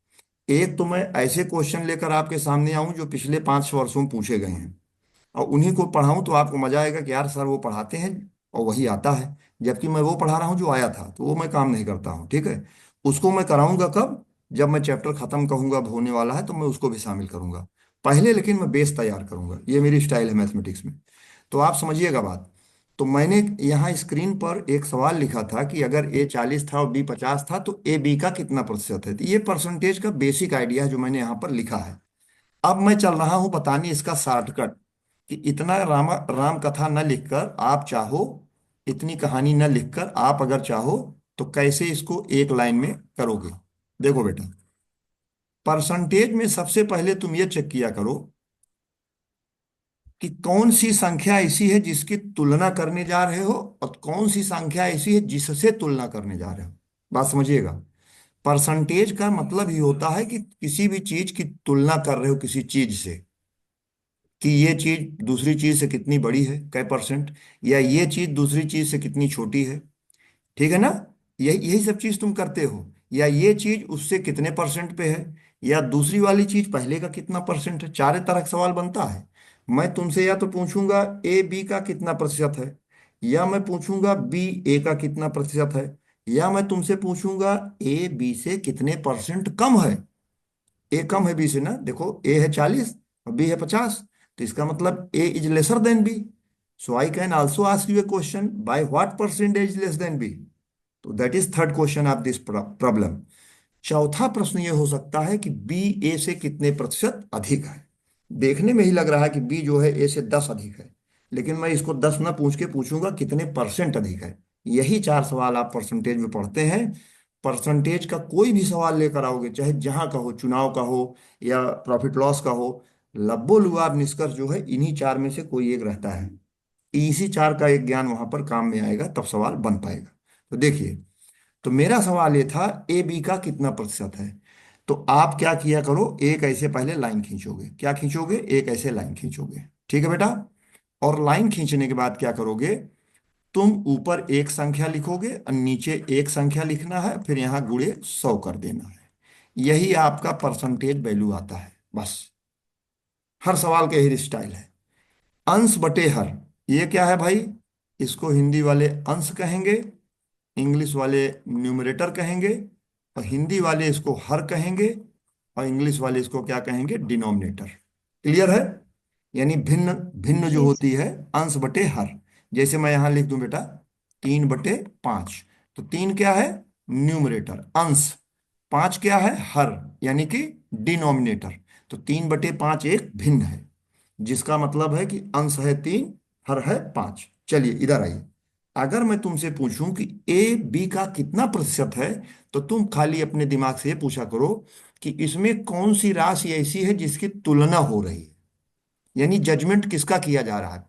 एक तो मैं ऐसे क्वेश्चन लेकर आपके सामने आऊं जो पिछले 5 वर्षों में पूछे गए हैं, और उन्हीं को पढ़ाऊं तो आपको मजा आएगा कि यार सर वो पढ़ाते हैं और वही आता है। जबकि मैं वो पढ़ा रहा हूँ जो आया था, तो वो मैं काम नहीं करता हूँ, ठीक है। उसको मैं कराऊंगा कब? जब मैं चैप्टर खत्म कहूंगा अब होने वाला है तो मैं उसको भी शामिल करूंगा। पहले लेकिन मैं बेस तैयार करूंगा, ये मेरी स्टाइल है मैथमेटिक्स में। तो आप समझिएगा बात। तो मैंने यहाँ स्क्रीन पर एक सवाल लिखा था कि अगर ए 40 था और बी 50 था तो ए बी का कितना प्रतिशत है। तो ये परसेंटेज का बेसिक आइडिया है जो मैंने यहाँ पर लिखा है। अब मैं चल रहा हूं बताने इसका शॉर्टकट, कि इतना राम कथा न लिखकर आप चाहो, इतनी कहानी न लिखकर आप अगर चाहो तो कैसे इसको एक लाइन में करोगे। देखो बेटा, परसेंटेज में सबसे पहले तुम ये चेक किया करो कि कौन सी संख्या ऐसी है जिसकी तुलना करने जा रहे हो, और कौन सी संख्या ऐसी है जिससे तुलना करने जा रहे हो। बात समझिएगा। परसेंटेज का मतलब ही होता है कि किसी भी चीज की तुलना कर रहे हो किसी चीज से, कि ये चीज दूसरी चीज से कितनी बड़ी है, कै परसेंट, या ये चीज दूसरी चीज से कितनी छोटी है। ठीक है ना? यही यही सब चीज तुम करते हो। या ये चीज उससे कितने परसेंट पे है, या दूसरी वाली चीज पहले का कितना परसेंट है। चार तरह का सवाल बनता है। मैं तुमसे या तो पूछूंगा ए बी का कितना प्रतिशत है, या मैं पूछूंगा बी ए का कितना प्रतिशत है, या मैं तुमसे पूछूंगा ए बी से कितने परसेंट कम है। ए कम है बी से ना, देखो ए है 40 और बी है 50। तो इसका मतलब A is lesser than B. So I can also ask you a question, by what percentage less than B. तो that is third question of this problem. चौथा प्रश्न ये हो सकता है कि बी ए से कितने प्रतिशत अधिक है। देखने में ही लग रहा है कि बी जो है ए से 10 अधिक है, लेकिन मैं इसको 10 ना पूछ के पूछूंगा कितने परसेंट अधिक है। यही चार सवाल आप परसेंटेज में पढ़ते हैं। परसेंटेज का कोई भी सवाल लेकर आओगे, चाहे जहां का हो, चुनाव का हो या प्रॉफिट लॉस का हो, लब्बो लुआब निष्कर्ष जो है इन्हीं चार में से कोई एक रहता है। इसी चार का एक ज्ञान वहां पर काम में आएगा, तब सवाल बन पाएगा। तो देखिए, तो मेरा सवाल ये था ए बी का कितना प्रतिशत है। तो आप क्या किया करो, एक ऐसे पहले लाइन खींचोगे। क्या खींचोगे? एक ऐसे लाइन खींचोगे, ठीक है बेटा। और लाइन खींचने के बाद क्या करोगे, तुम ऊपर एक संख्या लिखोगे और नीचे एक संख्या लिखना है, फिर यहां गुणे 100 कर देना है। यही आपका परसेंटेज वैल्यू आता है, बस। हर सवाल के यही स्टाइल है। अंश बटे हर, ये क्या है भाई? इसको हिंदी वाले अंश कहेंगे, इंग्लिश वाले न्यूमरेटर कहेंगे, और हिंदी वाले इसको हर कहेंगे, और इंग्लिश वाले इसको क्या कहेंगे? डिनोमिनेटर। क्लियर है? यानी भिन्न भिन्न जो जी होती है, अंश बटे हर। जैसे मैं यहां लिख दूं बेटा 3/5। तो 3 क्या है? न्यूमरेटर, अंश। 5 क्या है? हर, यानी कि डिनोमिनेटर। तो 3/5 एक भिन्न है, जिसका मतलब है कि अंश है 3, हर है 5। चलिए इधर आइए। अगर मैं तुमसे पूछूं कि ए बी का कितना प्रतिशत है, तो तुम खाली अपने दिमाग से ये पूछा करो कि इसमें कौन सी राशि ऐसी है जिसकी तुलना हो रही है, यानी जजमेंट किसका किया जा रहा है,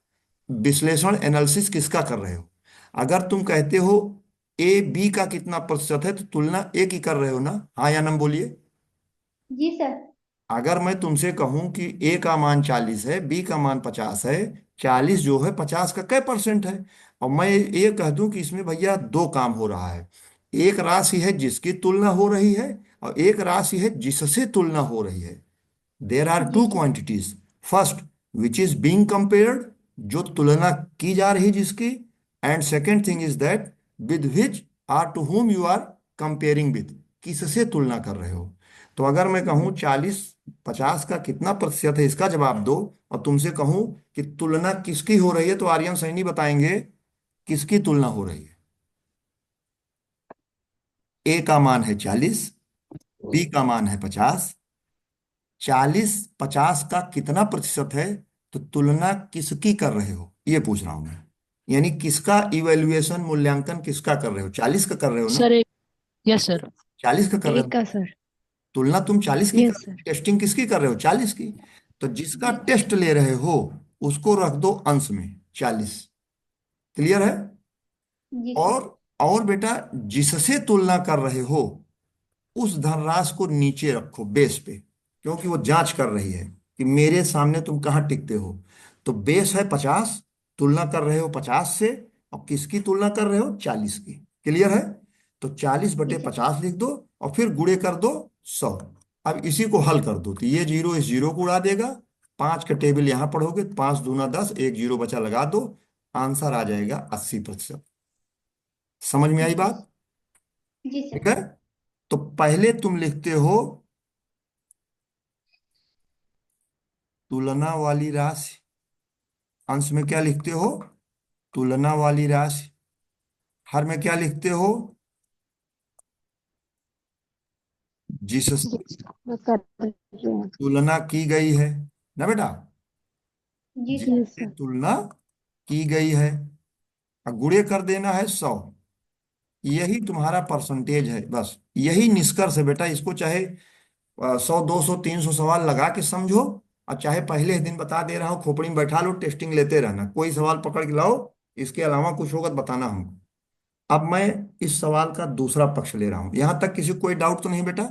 विश्लेषण एनालिसिस किसका कर रहे हो। अगर तुम कहते हो ए बी का कितना प्रतिशत है, तो तुलना ए की कर रहे हो ना? हाँ या ना बोलिए। जी सर। अगर मैं तुमसे कहूं कि ए का मान 40 है, बी का मान 50 है, 40 जो है 50 का कै परसेंट है, और मैं ये कह दूं कि इसमें भैया दो काम हो रहा है। एक राशि है जिसकी तुलना हो रही है, और एक राशि है जिससे तुलना हो रही है। देर आर जी two sir. Quantities. First, which is being compared, जो तुलना की जा रही जिसकी। And second thing is that with which or to whom you are comparing with, किससे तुलना कर रहे हो। तो अगर मैं कहूं 40/50 का कितना प्रतिशत है, इसका जवाब दो, और तुमसे कहूं कि तुलना किसकी हो रही है, तो आर्यन सैनी बताएंगे किसकी तुलना हो रही है। ए का मान है 40, बी का मान है 50। 40/50 का कितना प्रतिशत है, तो तुलना किसकी कर रहे हो, ये पूछ रहा हूं मैं। यानी किसका इवेल्युएशन, मूल्यांकन किसका कर रहे हो? 40 का कर रहे हो ना? सर एक। Yes sir. 40 का कर रहे एक हो। का सर। तुलना तुम 40 की कर यस रहे हो, सर। टेस्टिंग किसकी कर रहे हो? 40 की। तो जिसका जी सर। टेस्ट ले रहे हो उसको रख दो अंश में 40। क्लियर है? जी सर। और बेटा, जिससे तुलना कर रहे हो उस धनराशि को नीचे रखो बेस पे, क्योंकि वो जांच कर रही है कि मेरे सामने तुम कहाँ टिकते हो। तो बेस है 50, तुलना कर रहे हो 50 से, और किसकी तुलना कर रहे हो? 40 की। क्लियर है? तो 40 जी बटे सर। 50 लिख दो, और फिर गुणे कर दो 100। अब इसी को हल कर दो, तो ये जीरो इस जीरो को उड़ा देगा। 5 का टेबल यहां पढ़ोगे, 5 दूना 10, एक जीरो बचा, लगा दो। आंसर आ जाएगा 80%। समझ में आई जी बात? जी ठीक सर। है। तो पहले तुम लिखते हो तुलना वाली राशि, अंश में क्या लिखते हो? तुलना वाली राशि। हर में क्या लिखते हो? जिससे मैं कर रही हूँ। तुलना की गई है ना बेटा, जी सर। यस जिससे सर। तुलना की गई है। अब गुणे कर देना है 100। यही तुम्हारा परसेंटेज है, बस यही निष्कर्ष है बेटा। इसको चाहे 100, 200, 300 सवाल लगा के समझो, और चाहे पहले ही दिन बता दे रहा हूँ खोपड़ी में बैठा लो, टेस्टिंग लेते रहना, कोई सवाल पकड़ के लाओ, इसके अलावा कुछ होगा तो बताना हमको। अब मैं इस सवाल का दूसरा पक्ष ले रहा हूं, यहां तक किसी को कोई डाउट तो नहीं बेटा?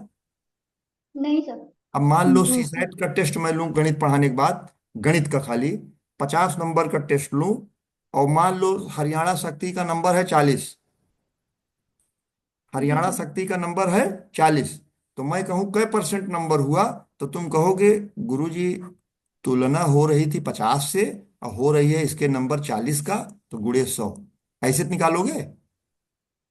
नहीं सर। अब मान लो नो सर। सीसेट का टेस्ट मैं लूं गणित पढ़ाने के बाद, गणित का खाली 50 नंबर का टेस्ट लूं, और मान लो हरियाणा शक्ति का नंबर है 40, जी हरियाणा सर। शक्ति का नंबर है 40, तो मैं कहूं कै परसेंट नंबर हुआ, तो तुम कहोगे गुरुजी तुलना हो रही थी 50 से, और हो रही है इसके नंबर 40 का, तो गुणे 100। ऐसे तो निकालोगे।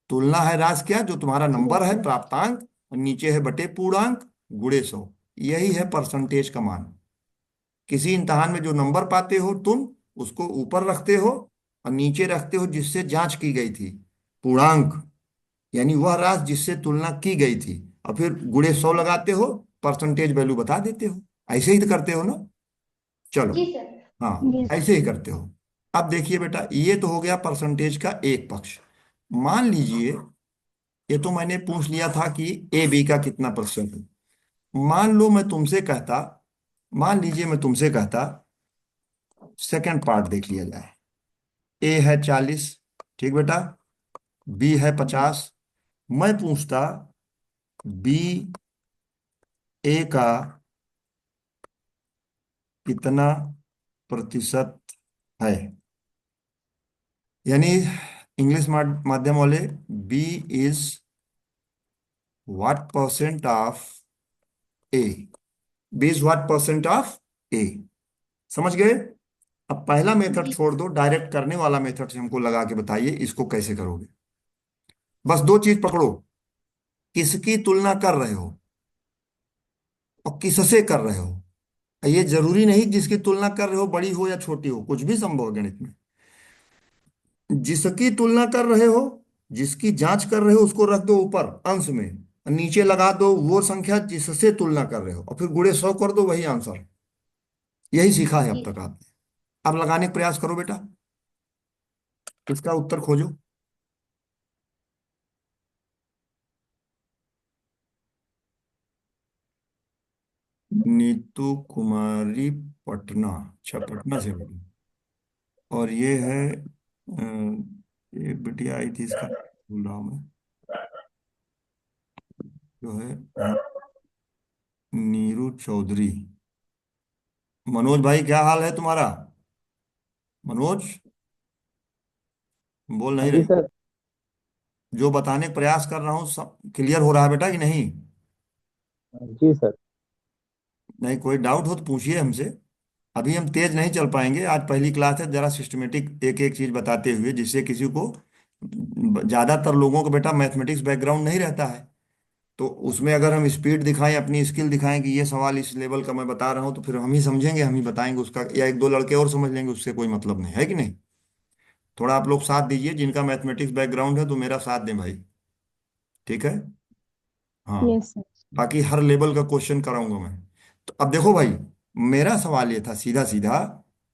तुलना है राशि क्या, जो तुम्हारा नंबर यस है सर। प्राप्तांक, और नीचे है बटे पूर्णांक, गुणे 100। यही है परसेंटेज का मान। किसी इम्तहान में जो नंबर पाते हो तुम, उसको ऊपर रखते हो, और नीचे रखते हो जिससे जांच की गई थी, पूर्णांक, यानी वह राशि जिससे तुलना की गई थी, और फिर गुणे 100 लगाते हो, परसेंटेज वैल्यू बता देते हो। ऐसे ही तो करते हो ना? चलो। जी सर। हाँ, यस ऐसे ही करते हो। अब देखिए बेटा, ये तो हो गया परसेंटेज का एक पक्ष। मान लीजिए, ये तो मैंने पूछ लिया था कि ए बी का कितना प्रतिशत है। मान लो मैं तुमसे कहता, मान लीजिए मैं तुमसे कहता, सेकंड पार्ट देख लिया जाए। ए है 40, ठीक बेटा, बी है जी 50। मैं पूछता बी ए का कितना प्रतिशत है, यानी इंग्लिश माध्यम वाले, B is what percent of A, B is what percent of A. समझ गए? अब पहला मेथड जी छोड़ दो, डायरेक्ट करने वाला मेथड से हमको लगा के बताइए इसको कैसे करोगे। बस दो चीज पकड़ो, किसकी तुलना कर रहे हो और किससे कर रहे हो। ये जरूरी नहीं जिसकी तुलना कर रहे हो बड़ी हो या छोटी हो, कुछ भी संभव है गणित में। जिसकी तुलना कर रहे हो, जिसकी जांच कर रहे हो, उसको रख दो ऊपर अंश में, और नीचे लगा दो वो संख्या जिससे तुलना कर रहे हो, और फिर गुणे 100 कर दो, वही आंसर। यही सीखा है अब जी तक आपने। अब लगाने का प्रयास करो बेटा, इसका उत्तर खोजो। नीतू कुमारी, पटना, अच्छा पटना से बेटी। और ये है ये बिटिया आई थी, इसका भूल रहा हूँ मैं, जो है, हाँ, नीरू चौधरी। मनोज भाई क्या हाल है तुम्हारा? मनोज, बोल हाँ नहीं जी रहे? सर। जो बताने का प्रयास कर रहा हूँ सब क्लियर हो रहा है बेटा कि नहीं? जी सर। नहीं, कोई डाउट हो तो पूछिए हमसे। अभी हम तेज नहीं चल पाएंगे, आज पहली क्लास है, जरा सिस्टमेटिक एक एक चीज बताते हुए, जिससे किसी को, ज्यादातर लोगों को बेटा मैथमेटिक्स बैकग्राउंड नहीं रहता है, तो उसमें अगर हम स्पीड दिखाएं, अपनी स्किल दिखाएं कि ये सवाल इस लेवल का मैं बता रहा हूँ, तो फिर हम ही समझेंगे, हम ही बताएंगे उसका, या एक दो लड़के और समझ लेंगे, उससे कोई मतलब नहीं है कि नहीं। थोड़ा आप लोग साथ दीजिए, जिनका मैथमेटिक्स बैकग्राउंड है तो मेरा साथ दें भाई, ठीक है? हाँ, यस सर। बाकी हर लेवल का क्वेश्चन कराऊंगा मैं। तो अब देखो भाई, मेरा सवाल ये था सीधा सीधा,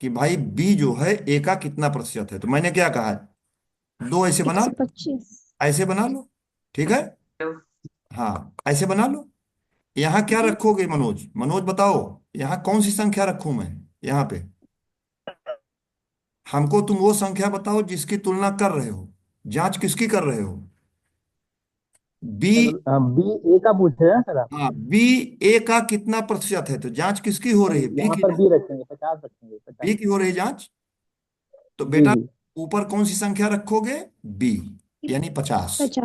कि भाई बी जो है ए का कितना प्रतिशत है, तो मैंने क्या कहा, दो ऐसे एक बना सौ लो, पच्चीस ऐसे बना लो, ठीक है? हाँ, ऐसे बना लो। यहाँ क्या जी रखोगे मनोज? मनोज बताओ, यहाँ कौन सी संख्या रखूं मैं यहाँ पे? हमको तुम वो संख्या बताओ जिसकी तुलना कर रहे हो, जांच किसकी कर रहे हो? बी। सर बी ए का पूछ रहे हैं सर आप। हाँ, बी ए का कितना प्रतिशत है, तो जांच किसकी हो सर रही है? बी यहाँ की पर ना? बी रखेंगे, 50 रखेंगे, 50। बी की हो रही है जांच। तो जी बेटा, जी। ऊपर कौन सी संख्या रखोगे? बी, यानी 50। 50।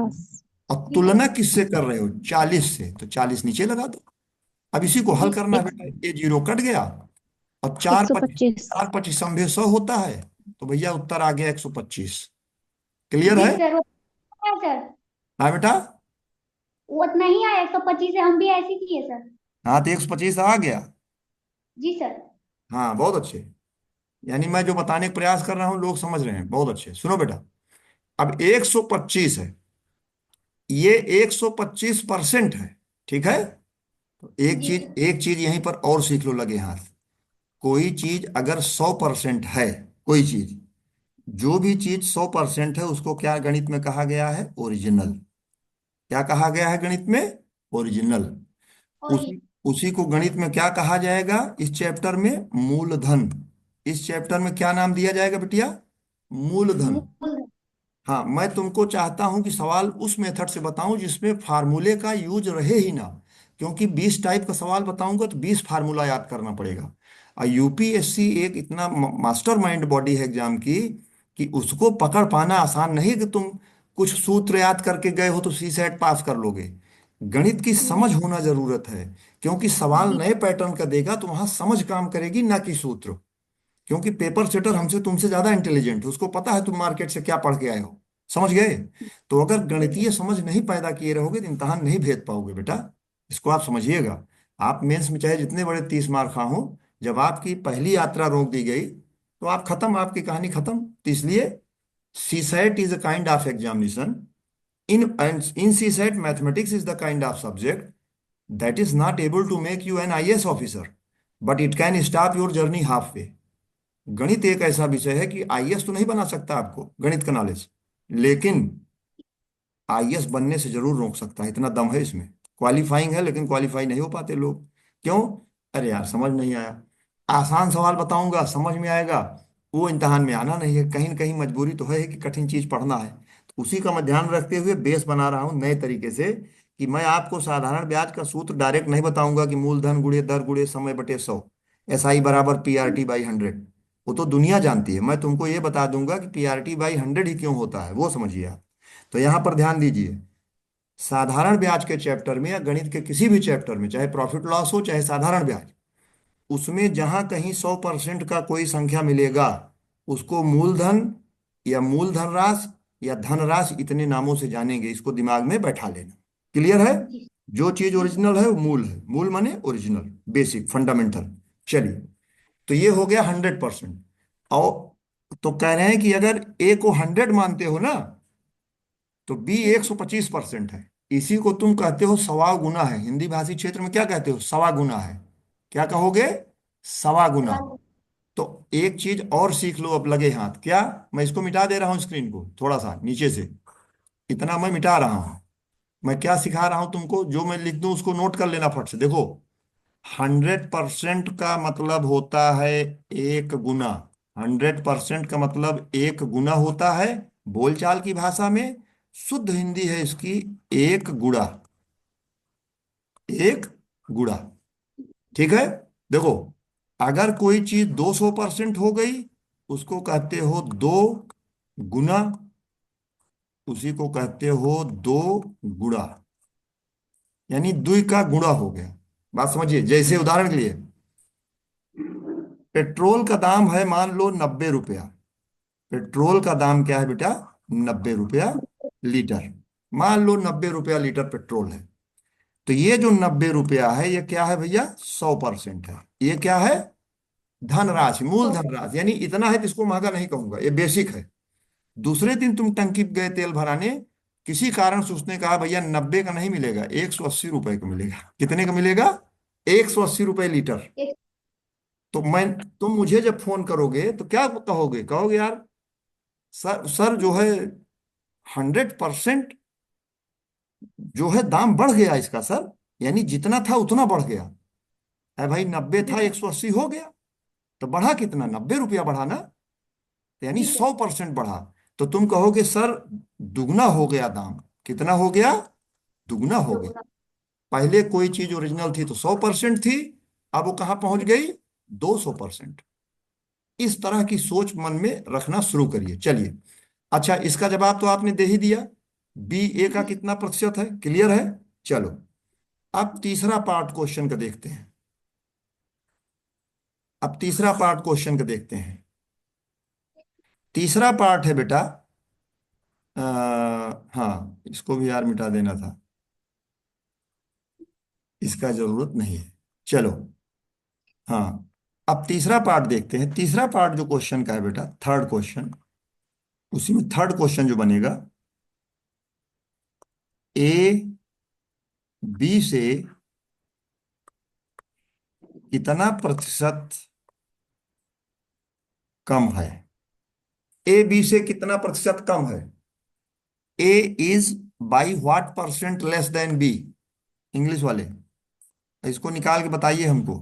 और जी सर। तुलना किससे कर रहे हो? 40 से, तो 40 नीचे लगा दो। अब इसी को हल जी करना है एक बेटा, ये जीरो कट गया, और एक चार सौ पच्चीस, पच्चीस चार पच्चीस 100 होता है, तो भैया उत्तर आ गया 125। क्लियर जी है? सर, वो है सर। हाँ बेटा। वो उतना ही आया, 125 है, हम भी ऐसे ही किए सर। हाँ, तो 125 आ गया। जी सर। हाँ, बहुत अच्छे। यानी मैं जो बताने का प्रयास कर रहा हूँ लोग समझ रहे हैं, बहुत अच्छे। सुनो बेटा, अब 125 है, ये 125% है, ठीक है? तो एक जी चीज, सर। एक चीज यहीं पर और सीख लो लगे हाथ। कोई चीज अगर 100% है, कोई चीज, जो भी चीज 100% है, उसको क्या गणित में कहा गया है? ओरिजिनल। क्या कहा गया है गणित में? ओरिजिनल। और ये उसी उसी को गणित में क्या कहा जाएगा इस चैप्टर में? मूलधन। इस चैप्टर में क्या नाम दिया जाएगा बिटिया? मूलधन। मूल। हाँ, मैं तुमको चाहता हूं कि सवाल उस मेथड से बताऊं जिसमें फार्मूले का यूज रहे ही ना, क्योंकि 20 टाइप का सवाल बताऊंगा तो 20 फार्मूला याद करना पड़ेगा। और यूपीएससी एक इतना मास्टर माइंड बॉडी है एग्जाम की, कि उसको पकड़ पाना आसान नहीं कि तुम कुछ सूत्र याद करके गए हो तो सी सेट पास कर लोगे। गणित की समझ होना जरूरत है, क्योंकि सवाल जी नए पैटर्न का देगा तो वहां समझ काम करेगी, ना कि सूत्र। क्योंकि पेपर सेटर हमसे तुमसे ज्यादा इंटेलिजेंट है, उसको पता है तुम मार्केट से क्या पढ़ के आए हो। समझ गए? तो अगर जी सर। गणितीय समझ नहीं पैदा किए रहोगे तो इम्तहान नहीं भेज पाओगे बेटा। इसको आप समझिएगा। आप मेंस में चाहे जितने बड़े 30 मार्क हो, जब आपकी पहली यात्रा रोक दी गई तो आप खत्म, आपकी कहानी खत्म। तो इसलिए CSAT is a kind of examination. In CSAT mathematics is the kind of subject that is not able to make you an IAS officer, but it can stop your journey halfway. गणित एक ऐसा विषय है कि आईएएस तो नहीं बना सकता आपको गणित का नॉलेज, लेकिन आईएएस बनने से जरूर रोक सकता है, इतना दम है इसमें। क्वालिफाइंग है, लेकिन क्वालिफाई नहीं हो पाते लोग। क्यों? अरे यार समझ नहीं आया। आसान सवाल बताऊंगा समझ में आएगा, वो इम्तहान में आना नहीं है, कहीं न कहीं मजबूरी तो है कि कठिन चीज पढ़ना है। तो उसी का मैं ध्यान रखते हुए बेस बना रहा हूं नए तरीके से, कि मैं आपको साधारण ब्याज का सूत्र डायरेक्ट नहीं बताऊंगा कि मूलधन गुणे दर गुणे समय बटे 100, SI बराबर PRT/100। वो तो दुनिया जानती है, मैं तुमको ये बता दूंगा कि PRT/100 ही क्यों होता है, वो समझिए आप। तो यहां पर ध्यान दीजिए, साधारण ब्याज के चैप्टर में या गणित के किसी भी चैप्टर में, चाहे प्रॉफिट लॉस हो चाहे साधारण ब्याज, उसमें जहां कहीं 100% का कोई संख्या मिलेगा, उसको मूलधन या मूलधन राशि या धनराशि, इतने नामों से जानेंगे, इसको दिमाग में बैठा लेना। क्लियर है? जी जो चीज जी सर। ओरिजिनल है वो मूल है, मूल माने ओरिजिनल, बेसिक फंडामेंटल। चलिए, तो ये हो गया 100%। और तो कह रहे हैं कि अगर ए को 100 मानते हो ना, तो बी 125% है। इसी को तुम कहते हो सवा गुना है, हिंदी भाषी क्षेत्र में क्या कहते हो, सवा गुना है। क्या कहोगे, सवा गुना। सवाल। तो एक चीज और सीख लो अब लगे हाथ, क्या, मैं इसको मिटा दे रहा हूं स्क्रीन को थोड़ा सा नीचे से, इतना मैं मिटा रहा हूं। मैं क्या सिखा रहा हूं तुमको, जो मैं लिख दूं उसको नोट कर लेना फट से। देखो, 100% का मतलब होता है एक गुना। 100% का मतलब एक गुना होता है बोलचाल की भाषा में। शुद्ध हिंदी है इसकी एक गुणा। एक गुणा, ठीक है। देखो, अगर कोई चीज 200% हो गई, उसको कहते हो दो गुना, उसी को कहते हो दो गुणा, यानी दुई का गुणा हो गया। बात समझिए, जैसे उदाहरण के लिए, पेट्रोल का दाम है मान लो 90 रुपया। पेट्रोल का दाम क्या है बेटा, 90 रुपया लीटर। मान लो 90 रुपया लीटर पेट्रोल है। तो ये जो 90 रुपया है, ये क्या है भैया, 100% है। ये क्या है, धनराशि, मूल तो धनराशि, यानी इतना है तो इसको महंगा नहीं कहूंगा, ये बेसिक है। दूसरे दिन तुम टंकी पे गए तेल भराने, किसी कारण से उसने कहा भैया 90 का नहीं मिलेगा, 180 रुपए का मिलेगा। कितने का मिलेगा, 180 रुपए लीटर। एक तो मैं, तुम मुझे जब फोन करोगे तो क्या कहोगे, कहोगे यार सर, सर जो है 100% जो है दाम बढ़ गया इसका सर, यानी जितना था उतना बढ़ गया। है भाई, 90 जी था सर। 180 हो गया, तो बढ़ा कितना, 90 रुपया बढ़ा ना, तो यानी जी सर। 100% बढ़ा। तो तुम कहोगे सर दुगना हो गया दाम। कितना हो गया, दुगना हो गया। दोगुना। पहले कोई चीज ओरिजिनल थी तो 100% थी, अब वो कहां पहुंच जी गई, 200%। इस तरह की सोच मन में रखना शुरू करिए। चलिए, अच्छा इसका जवाब तो आपने दे ही दिया, बी ए का जी। कितना प्रतिशत है, क्लियर है। चलो, अब तीसरा पार्ट क्वेश्चन का देखते हैं। अब तीसरा पार्ट क्वेश्चन का देखते हैं। तीसरा पार्ट है बेटा, हाँ इसको भी यार मिटा देना था, इसका जरूरत नहीं है। चलो, हाँ, अब तीसरा पार्ट देखते हैं। तीसरा पार्ट जो क्वेश्चन का है बेटा, थर्ड क्वेश्चन, उसी में थर्ड क्वेश्चन जो बनेगा, ए बी से कितना प्रतिशत कम है। ए बी से कितना प्रतिशत कम है, A is by what percent less than B. English वाले, इसको निकाल के बताइए हमको,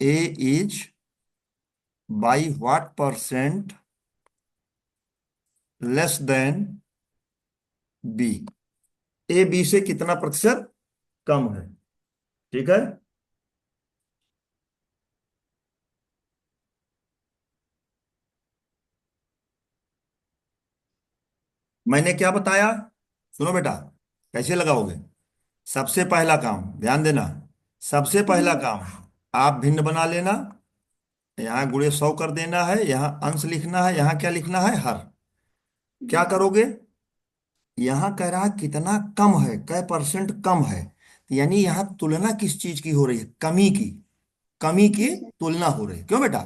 A is by what percent less than B. A B से कितना प्रतिशत कम है, ठीक है। मैंने क्या बताया, सुनो बेटा, कैसे लगाओगे। सबसे पहला काम ध्यान देना, सबसे जी पहला सर। काम, आप भिन्न बना लेना। यहाँ गुणे 100 कर देना है, यहाँ अंश लिखना है, यहाँ क्या लिखना है, हर। क्या जी सर। करोगे, यहाँ कह रहा है कितना कम है, कै परसेंट कम है, यानी यहाँ तुलना किस चीज की हो रही है, कमी की। कमी की जी सर। तुलना हो रही है, क्यों बेटा।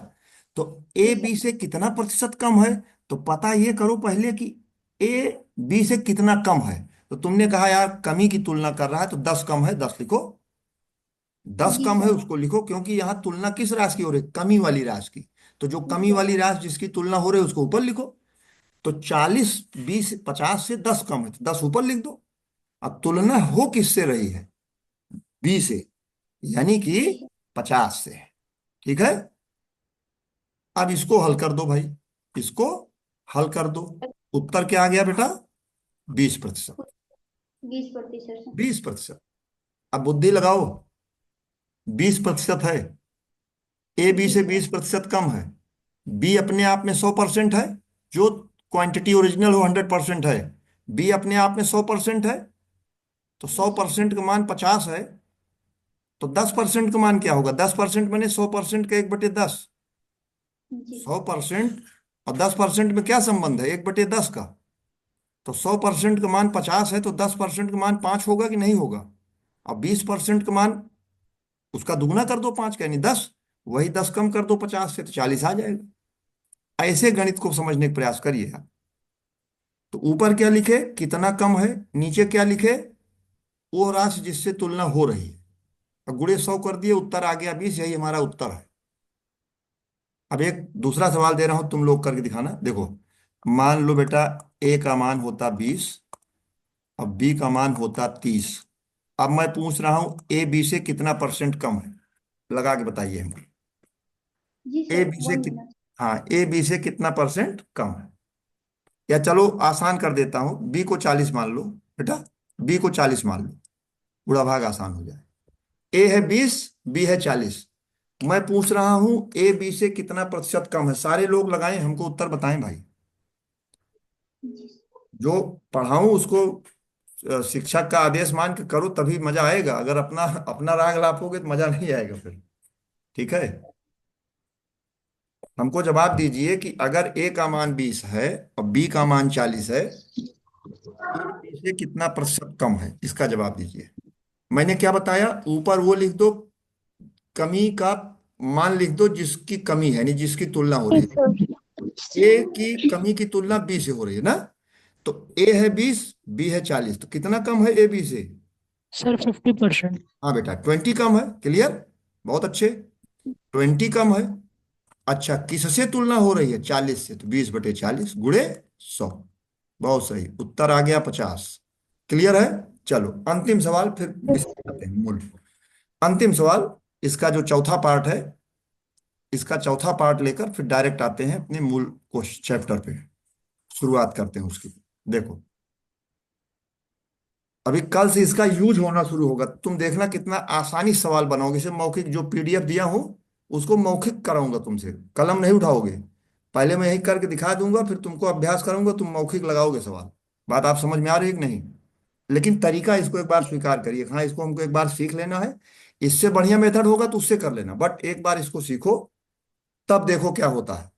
तो ए जी बी सर। से कितना प्रतिशत कम है, तो पता ये करो पहले कि ए बी से कितना कम है। तो तुमने कहा यार कमी की तुलना कर रहा है, तो 10 कम है, 10 लिखो। 10 जी कम है सर। उसको लिखो, क्योंकि यहाँ तुलना किस राशि की हो रही है, कमी वाली राशि की। तो जो जी कमी सर। वाली राशि जिसकी तुलना हो रही है उसको ऊपर लिखो। तो 40, 20, 50 से 10 कम है तो 10 ऊपर लिख दो। अब तुलना हो किससे रही है, बी से, यानी कि जी सर। 50 से, ठीक है। अब इसको हल कर दो भाई, इसको हल कर दो। उत्तर क्या आ गया बेटा, 20%। 20% सर। 20%। अब बुद्धि लगाओ, 20% है, ए बी जी से सर। 20% कम है। बी अपने आप में 100% है, जो क्वांटिटी ओरिजिनल हो 100% है। बी अपने आप में 100% है, तो जी सौ सर। परसेंट का मान 50 है। तो 10% का मान क्या होगा, 10% मैंने 100% का 1/10। जी सौ परसेंट और 10% में क्या संबंध है, 1/10 का। तो 100% का मान 50 है, तो 10% का मान 5 होगा कि नहीं होगा। अब 20% का मान उसका दुगना कर दो 5 का, यानी 10। वही 10 कम कर दो 50 से, तो 40 आ जाएगा। ऐसे गणित को समझने का प्रयास करिए आप। तो ऊपर क्या लिखे, कितना कम है, नीचे क्या लिखे, वो राशि जिससे तुलना हो रही है। अब गुणे 100 कर दिए, उत्तर आ गया 20, यही हमारा उत्तर है। अब एक दूसरा सवाल दे रहा हूं, तुम लोग करके दिखाना। देखो, मान लो बेटा ए का मान होता 20 और बी का मान होता 30। अब मैं पूछ रहा हूं ए बी से कितना परसेंट कम है, लगा के बताइए हमको। जी ए सर, बी से 1 मिनट। हाँ, ए बी से कितना परसेंट कम है। या चलो आसान कर देता हूं, बी को 40 मान लो बेटा, बी को 40 मान लो, बुढ़ा भाग आसान हो जाए। ए है 20, बी है 40। मैं पूछ रहा हूं ए बी से कितना प्रतिशत कम है। सारे लोग लगाएं, हमको उत्तर बताएं भाई। जी जो पढ़ाऊं उसको शिक्षक का आदेश मान के करो, तभी मजा आएगा। अगर अपना अपना राग लापोगे तो मजा नहीं आएगा फिर। ठीक है, हमको जवाब दीजिए कि अगर ए का मान 20 है और बी का मान 40 है, ए बी से कितना प्रतिशत कम है, इसका जवाब दीजिए। मैंने क्या बताया, ऊपर वो लिख दो, कमी का मान लिख दो जिसकी कमी है, नहीं जिसकी तुलना हो रही यस है। सर। ए की कमी की तुलना बी से हो रही है ना। तो ए है 20, बी है 40, तो कितना कम है ए बी से। सर 50%। हाँ बेटा 20 कम है। क्लियर, बहुत अच्छे, 20 कम है। अच्छा, किससे तुलना हो रही है, 40 से, तो 20/40 गुणे 100। बहुत सही, उत्तर आ गया 50। क्लियर है। चलो अंतिम सवाल, फिर यस। इसमें आते हैं मूल। अंतिम सवाल, इसका जो चौथा पार्ट है, इसका चौथा पार्ट लेकर फिर डायरेक्ट आते हैं अपने मूल क्वेश्चन चैप्टर पे, शुरुआत करते हैं उसकी। देखो, अभी कल से इसका यूज होना शुरू होगा, तुम देखना कितना आसानी से सवाल बनाओगे। इसे मौखिक जो पीडीएफ दिया हो उसको मौखिक कराऊंगा तुमसे, कलम नहीं उठाओगे। पहले मैं यही करके दिखा दूंगा, फिर तुमको अभ्यास करूंगा, तुम मौखिक लगाओगे सवाल। बात आप समझ में आ रही है कि नहीं। लेकिन तरीका इसको एक बार स्वीकार करिए, हाँ इसको हमको एक बार सीख लेना है। इससे बढ़िया मेथड होगा तो उससे कर लेना, बट एक बार इसको सीखो, तब देखो क्या होता है।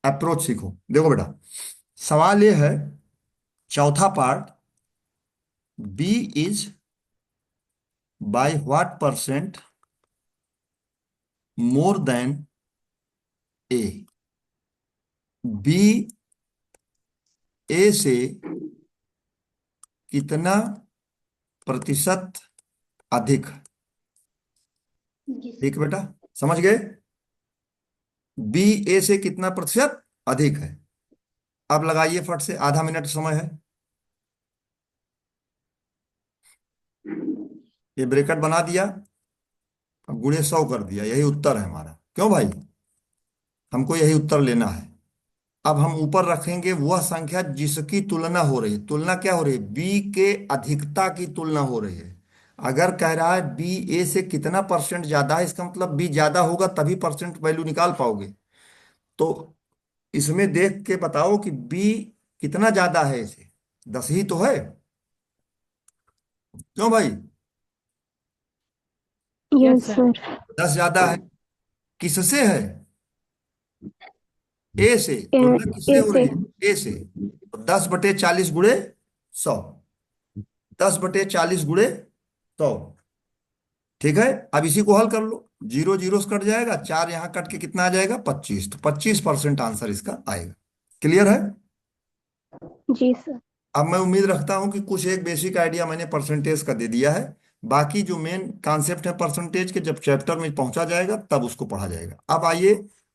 अप्रोच सीखो। देखो बेटा, सवाल ये है, चौथा part, B is by what percent more than A. B A से कितना प्रतिशत अधिक। जी ठीक है बेटा, समझ गए। बी ए से कितना प्रतिशत अधिक है। अब लगाइए फट से, आधा मिनट समय है। ये ब्रैकेट बना दिया, अब गुणे 100 कर दिया, यही उत्तर है हमारा। क्यों भाई, हमको यही उत्तर लेना है। अब हम ऊपर रखेंगे वह संख्या जिसकी तुलना हो रही है। तुलना क्या हो रही है, बी के अधिकता की तुलना हो रही है। अगर कह रहा है बी ए से कितना परसेंट ज्यादा है, इसका मतलब बी ज्यादा होगा तभी परसेंट वैल्यू निकाल पाओगे। तो इसमें देख के बताओ कि बी कितना ज्यादा है इसे। 10 ही तो है। क्यों भाई, यस सर। 10 ज्यादा है। किससे है, ए से। तुलना किससे हो ऐसे। रही है, ए से। तो 10/40 गुणे 100, 10/40 गुणे 100। ठीक है, अब इसी को हल कर लो, जीरो जीरो से कट जाएगा, 4 यहां कट के कितना आ जाएगा, 25। तो 25% आंसर इसका आएगा। क्लियर है। जी सर। अब मैं उम्मीद रखता हूं कि कुछ एक बेसिक आइडिया मैंने परसेंटेज का दे दिया है। बाकी जो मेन कॉन्सेप्ट है परसेंटेज के, जब चैप्टर में पहुंचा जाएगा तब उसको पढ़ा जाएगा। अब आइए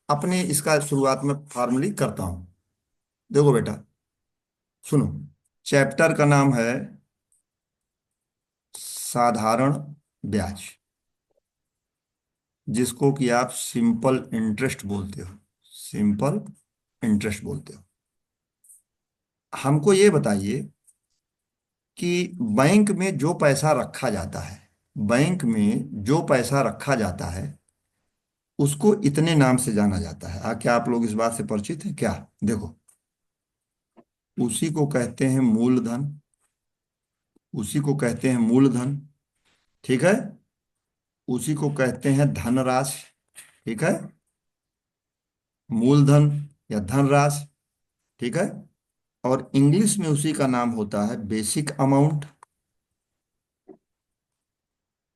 अपने इसका शुरुआत में फॉर्मली करता हूं। देखो बेटा, सुनो, चैप्टर का नाम है साधारण ब्याज, जिसको कि आप सिंपल इंटरेस्ट बोलते हो, सिंपल इंटरेस्ट बोलते हो। हमको ये बताइए कि बैंक में जो पैसा रखा जाता है, बैंक में जो पैसा रखा जाता है उसको इतने नाम से जाना जाता है। क्या आप लोग इस बात से परिचित हैं क्या। देखो, उसी को कहते हैं मूलधन, उसी को कहते हैं मूलधन। ठीक है, उसी को कहते हैं धनराशि। ठीक है, मूलधन या धनराशि। ठीक है, और इंग्लिश में उसी का नाम होता है बेसिक अमाउंट,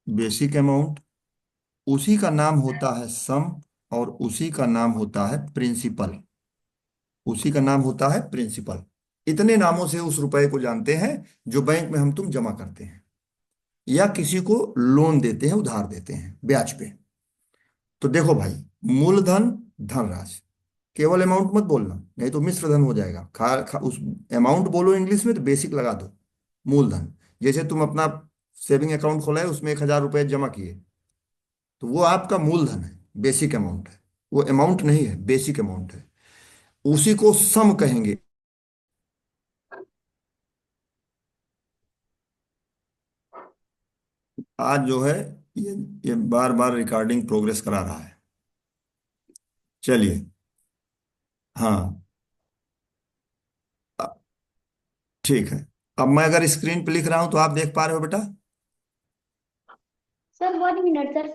बेसिक अमाउंट। उसी का नाम होता है सम, और उसी का नाम होता है प्रिंसिपल। उसी का नाम होता है प्रिंसिपल। इतने नामों से उस रुपए को जानते हैं जो बैंक में हम तुम जमा करते हैं या किसी को लोन देते हैं, उधार देते हैं ब्याज पे। तो देखो भाई, मूलधन, धनराशि, केवल अमाउंट मत बोलना, नहीं तो मिश्र धन हो जाएगा। उस अमाउंट बोलो इंग्लिश में तो बेसिक लगा दो। मूलधन, जैसे तुम अपना सेविंग अकाउंट खोला है, उसमें 1,000 रुपए जमा किए, तो वो आपका मूलधन है, बेसिक अमाउंट है। वो अमाउंट नहीं है, बेसिक अमाउंट है। उसी को सम कहेंगे। आज जो है, ये ये बार बार रिकॉर्डिंग प्रोग्रेस करा रहा है। चलिए। हाँ। अ- ठीक है। अब मैं अगर स्क्रीन पे लिख रहा हूं तो आप देख पा रहे हो बेटा? Sir 1 minute sir,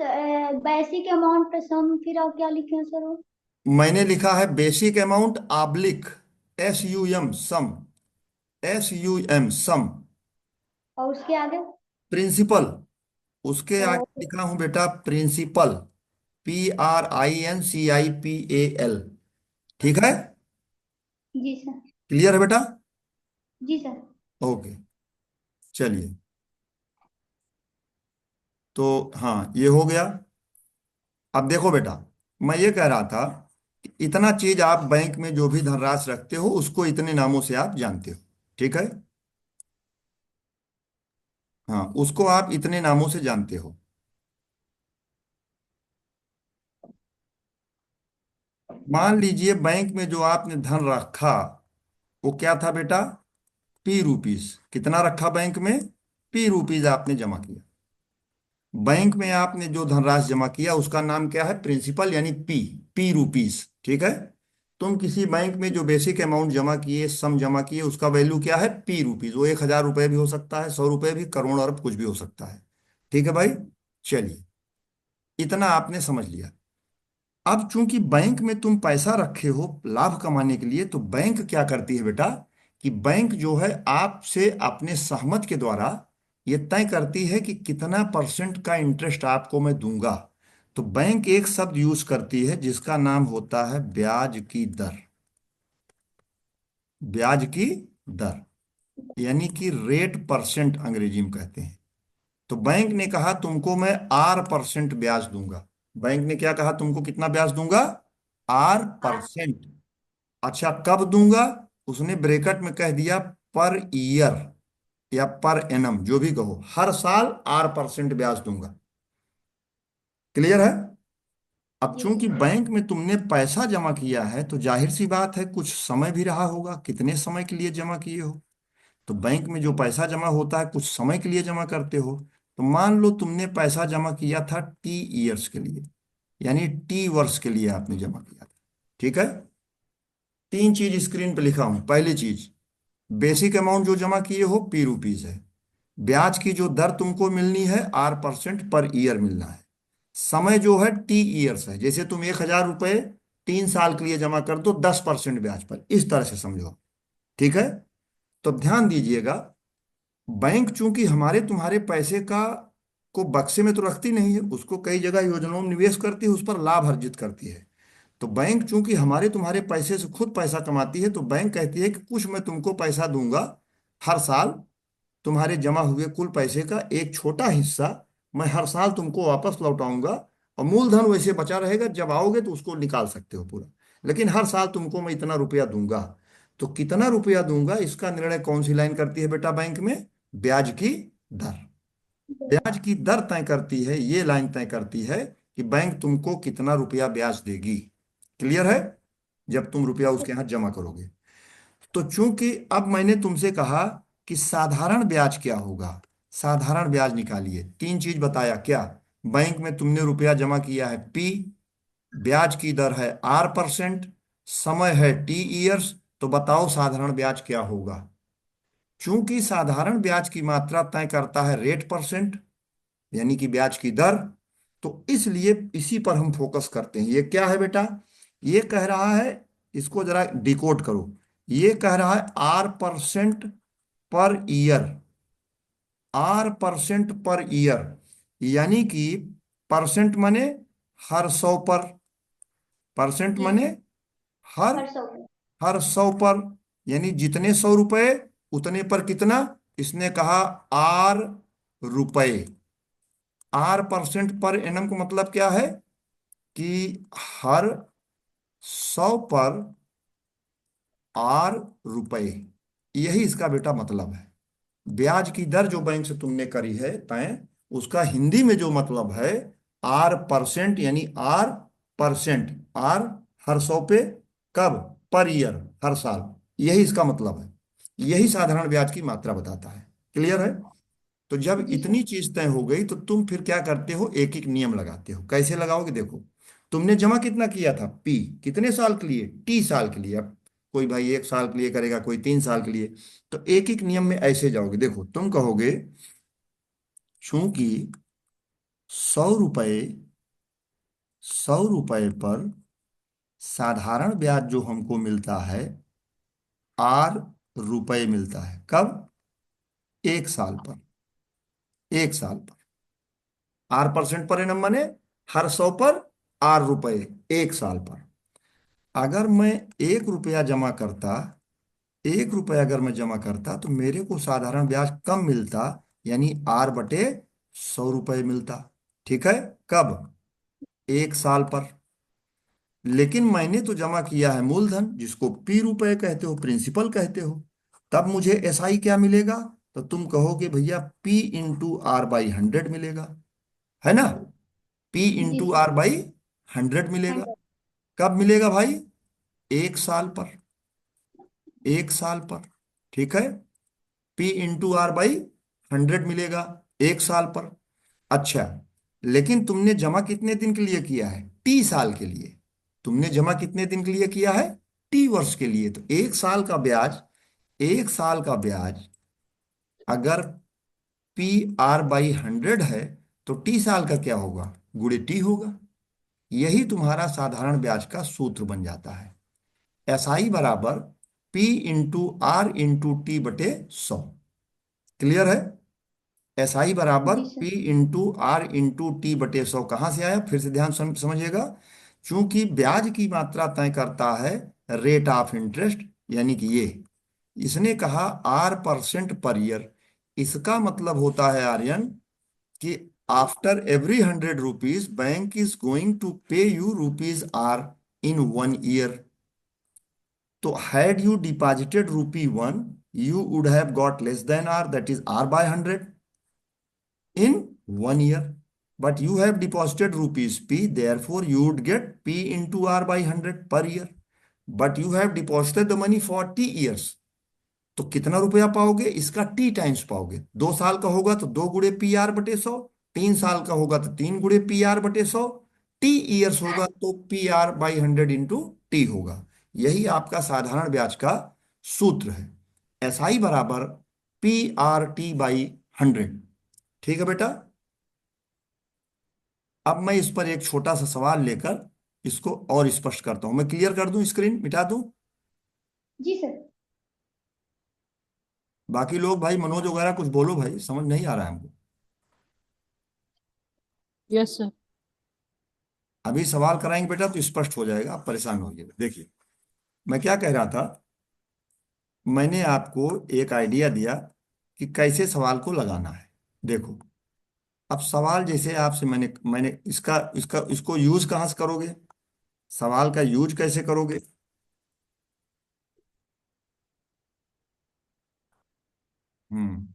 basic amount sum फिर आप क्या लिखे हैं सर वो? मैंने लिखा है बेसिक अमाउंट आब्लिक SUM, सम, SUM, सम। और उसके आगे? प्रिंसिपल, उसके ओ, आगे लिखा हूं बेटा प्रिंसिपल, PRINCIPAL। ठीक है? जी सर। क्लियर है बेटा? जी सर। ओके। चलिए। तो हाँ, ये हो गया। अब देखो बेटा, मैं ये कह रहा था कि इतना चीज आप बैंक में जो भी धनराशि रखते हो उसको इतने नामों से आप जानते हो। ठीक है? हाँ, उसको आप इतने नामों से जानते हो। मान लीजिए बैंक में जो आपने धन रखा वो क्या था बेटा? P rupees. कितना रखा बैंक में? P रुपीज आपने जमा किया। बैंक में आपने जो धनराशि जमा किया उसका नाम क्या है? प्रिंसिपल, यानी P रुपीज। ठीक है? तुम किसी बैंक में जो बेसिक अमाउंट जमा किए, सम जमा किए, उसका वैल्यू क्या है? P rupees. वो 1,000 रुपए भी हो सकता है, 100 रुपए भी, करोड़, अरब, कुछ भी हो सकता है। ठीक है भाई? चलिए, इतना आपने समझ लिया। अब चूंकि बैंक में तुम पैसा रखे हो लाभ कमाने के लिए, तो बैंक क्या करती है बेटा कि बैंक जो है आपसे अपने सहमत के द्वारा ये तय करती है कि कितना परसेंट का इंटरेस्ट आपको मैं दूंगा। तो बैंक एक शब्द यूज करती है जिसका नाम होता है ब्याज की दर। ब्याज की दर, यानी कि रेट परसेंट अंग्रेजी में कहते हैं। तो बैंक ने कहा तुमको मैं R% ब्याज दूंगा। बैंक ने क्या कहा? तुमको कितना ब्याज दूंगा? R%। अच्छा, कब दूंगा? उसने ब्रैकेट में कह दिया पर ईयर या पर एनम, जो भी कहो, हर साल R% ब्याज दूंगा। क्लियर है? अब जी चूंकि सर। बैंक में तुमने पैसा जमा किया है तो जाहिर सी बात है कुछ समय भी रहा होगा। कितने समय के लिए जमा किए हो? तो बैंक में जो पैसा जमा होता है कुछ समय के लिए जमा करते हो। तो मान लो तुमने पैसा जमा किया था T ईयर्स के लिए, यानी T वर्ष के लिए आपने जमा किया था। ठीक है? तीन चीज स्क्रीन पे लिखा हूं। पहली चीज, बेसिक अमाउंट जो जमा किए हो P रुपीज है। ब्याज की जो दर तुमको मिलनी है R% पर ईयर मिलना है। समय जो है T ईयर्स है। जैसे तुम 1,000 रुपए 3 साल के लिए जमा कर दो 10% ब्याज पर, इस तरह से समझो। ठीक है? तो ध्यान दीजिएगा, बैंक चूंकि हमारे तुम्हारे पैसे का को बक्से में तो रखती नहीं है, उसको कई जगह योजनाओं में निवेश करती है, उस पर लाभ अर्जित करती है। तो बैंक चूंकि हमारे तुम्हारे पैसे से खुद पैसा कमाती है, तो बैंक कहती है कि कुछ मैं तुमको पैसा दूंगा हर साल। तुम्हारे जमा हुए कुल पैसे का एक छोटा हिस्सा मैं हर साल तुमको वापस लौटाऊंगा। और मूलधन वैसे बचा रहेगा, जब आओगे तो उसको निकाल सकते हो पूरा। लेकिन हर साल तुमको मैं इतना रुपया दूंगा। तो कितना रुपया दूंगा इसका निर्णय कौन सी लाइन करती है बेटा बैंक में? ब्याज की दर। ब्याज की दर तय करती है, ये लाइन तय करती है कि बैंक तुमको कितना रुपया ब्याज देगी। क्लियर है? जब तुम रुपया उसके यहाँ जमा करोगे। तो चूंकि अब मैंने तुमसे कहा कि साधारण ब्याज क्या होगा, साधारण ब्याज निकालिए। तीन चीज बताया क्या? बैंक में तुमने रुपया जमा किया है P, ब्याज की दर है R%, समय है T ईयर्स। तो बताओ साधारण ब्याज क्या होगा? चूंकि साधारण ब्याज की मात्रा तय करता है रेट परसेंट, यानी कि ब्याज की दर, तो इसलिए इसी पर हम फोकस करते हैं। ये क्या है बेटा? ये कह रहा है, इसको जरा डिकोड करो। ये कह रहा है R% per year. R% per year, यानी कि परसेंट मने हर 100 पर, परसेंट जी मने सर। हर हर 100 पे। हर 100 पर, यानी जितने 100 रुपए उतने पर कितना, इसने कहा आर रुपए। आर परसेंट पर एनम का मतलब क्या है कि हर 100 पर आर रुपए, यही इसका बेटा मतलब है। ब्याज की दर जो बैंक से तुमने करी है तय, उसका हिंदी में जो मतलब है आर परसेंट, यानी आर परसेंट, आर हर 100 पे, कब, पर ईयर, हर साल, यही इसका मतलब है। यही साधारण ब्याज की मात्रा बताता है। क्लियर है? तो जब जी इतनी सर। चीज तय हो गई तो तुम फिर क्या करते हो, एक एक नियम लगाते हो। कैसे लगाओगे, देखो, तुमने जमा कितना किया था, पी, कितने साल के लिए, टी साल के लिए। अब कोई भाई 1 साल के लिए करेगा, कोई 3 साल के लिए। तो एक एक नियम में ऐसे जाओगे। देखो, तुम कहोगे चूंकि 100 रुपए, 100 रुपए पर साधारण ब्याज जो हमको मिलता है, आर रुपए मिलता है, कब, 1 साल पर, 1 साल पर। आर परसेंट पर एनम माने हर 100 पर आर रुपए, 1 साल पर। अगर मैं 1 रुपया जमा करता, 1 रुपया अगर मैं जमा करता तो मेरे को साधारण ब्याज कम मिलता, यानी आर बटे 100 रुपये मिलता। ठीक है? कब, 1 साल पर। लेकिन मैंने तो जमा किया है मूलधन, जिसको पी रुपए कहते हो, प्रिंसिपल कहते हो। तब मुझे एसआई क्या मिलेगा, तो तुम कहोगे भैया पी इंटू आर बाई 100 मिलेगा, है ना? पी जी इंटू सर। आर बाई 100 मिलेगा। 100। कब मिलेगा भाई, 1 साल पर, 1 साल पर। ठीक है? पी इंटू आर बाई 100 मिलेगा 1 साल पर। अच्छा, लेकिन तुमने जमा कितने दिन के लिए किया है, टी साल के लिए। तुमने जमा कितने दिन के लिए किया है, टी वर्ष के लिए। तो 1 साल का ब्याज, 1 साल का ब्याज अगर पी आर बाई 100 है, तो टी साल का क्या होगा, गुणे टी होगा। यही तुम्हारा साधारण ब्याज का सूत्र बन जाता है। एसआई बराबर P into R into T बटे 100। क्लियर है? एसआई बराबर जी sir. P into R into T बटे 100 कहाँ से आया, फिर से ध्यान समझिएगा। चूंकि ब्याज की मात्रा तय करता है रेट ऑफ इंटरेस्ट, यानी कि ये, इसने कहा आर परसेंट पर ईयर। इसका मतलब होता है आर्यन कि after every 100 rupees bank is going to pay you rupees R in 1 year. तो had you deposited rupee 1, you would have got less than r, that is r by 100 in 1 year. But you have deposited rupees p, therefore you would get p into r by 100 per year. But you have deposited the money for t years. तो कितना रुपया पाओगे, इसका टी टाइम्स पाओगे। 2 साल का होगा तो 2 गुणे पी आर बटे 100, 3 साल का होगा तो 3 गुणे पी आर बटे 100, टी ईयर्स होगा तो P R by 100 into T होगा। यही आपका साधारण ब्याज का सूत्र है। एसआई बराबर पी आर टी बाई 100। ठीक है बेटा? अब मैं इस पर एक छोटा सा सवाल लेकर इसको और स्पष्ट करता हूं। मैं क्लियर कर दूं, स्क्रीन मिटा दूं? जी सर। बाकी लोग भाई, मनोज वगैरह कुछ बोलो भाई, समझ नहीं आ रहा है हमको। Yes sir. अभी सवाल कराएंगे बेटा तो स्पष्ट हो जाएगा, आप परेशान हो होइएगा। देखिए, मैं क्या कह रहा था, मैंने आपको एक आइडिया दिया कि कैसे सवाल को लगाना है। देखो, अब सवाल जैसे आपसे मैंने मैंने इसका इसका इसको यूज कहाँ से करोगे, सवाल का यूज कैसे करोगे? हम्म,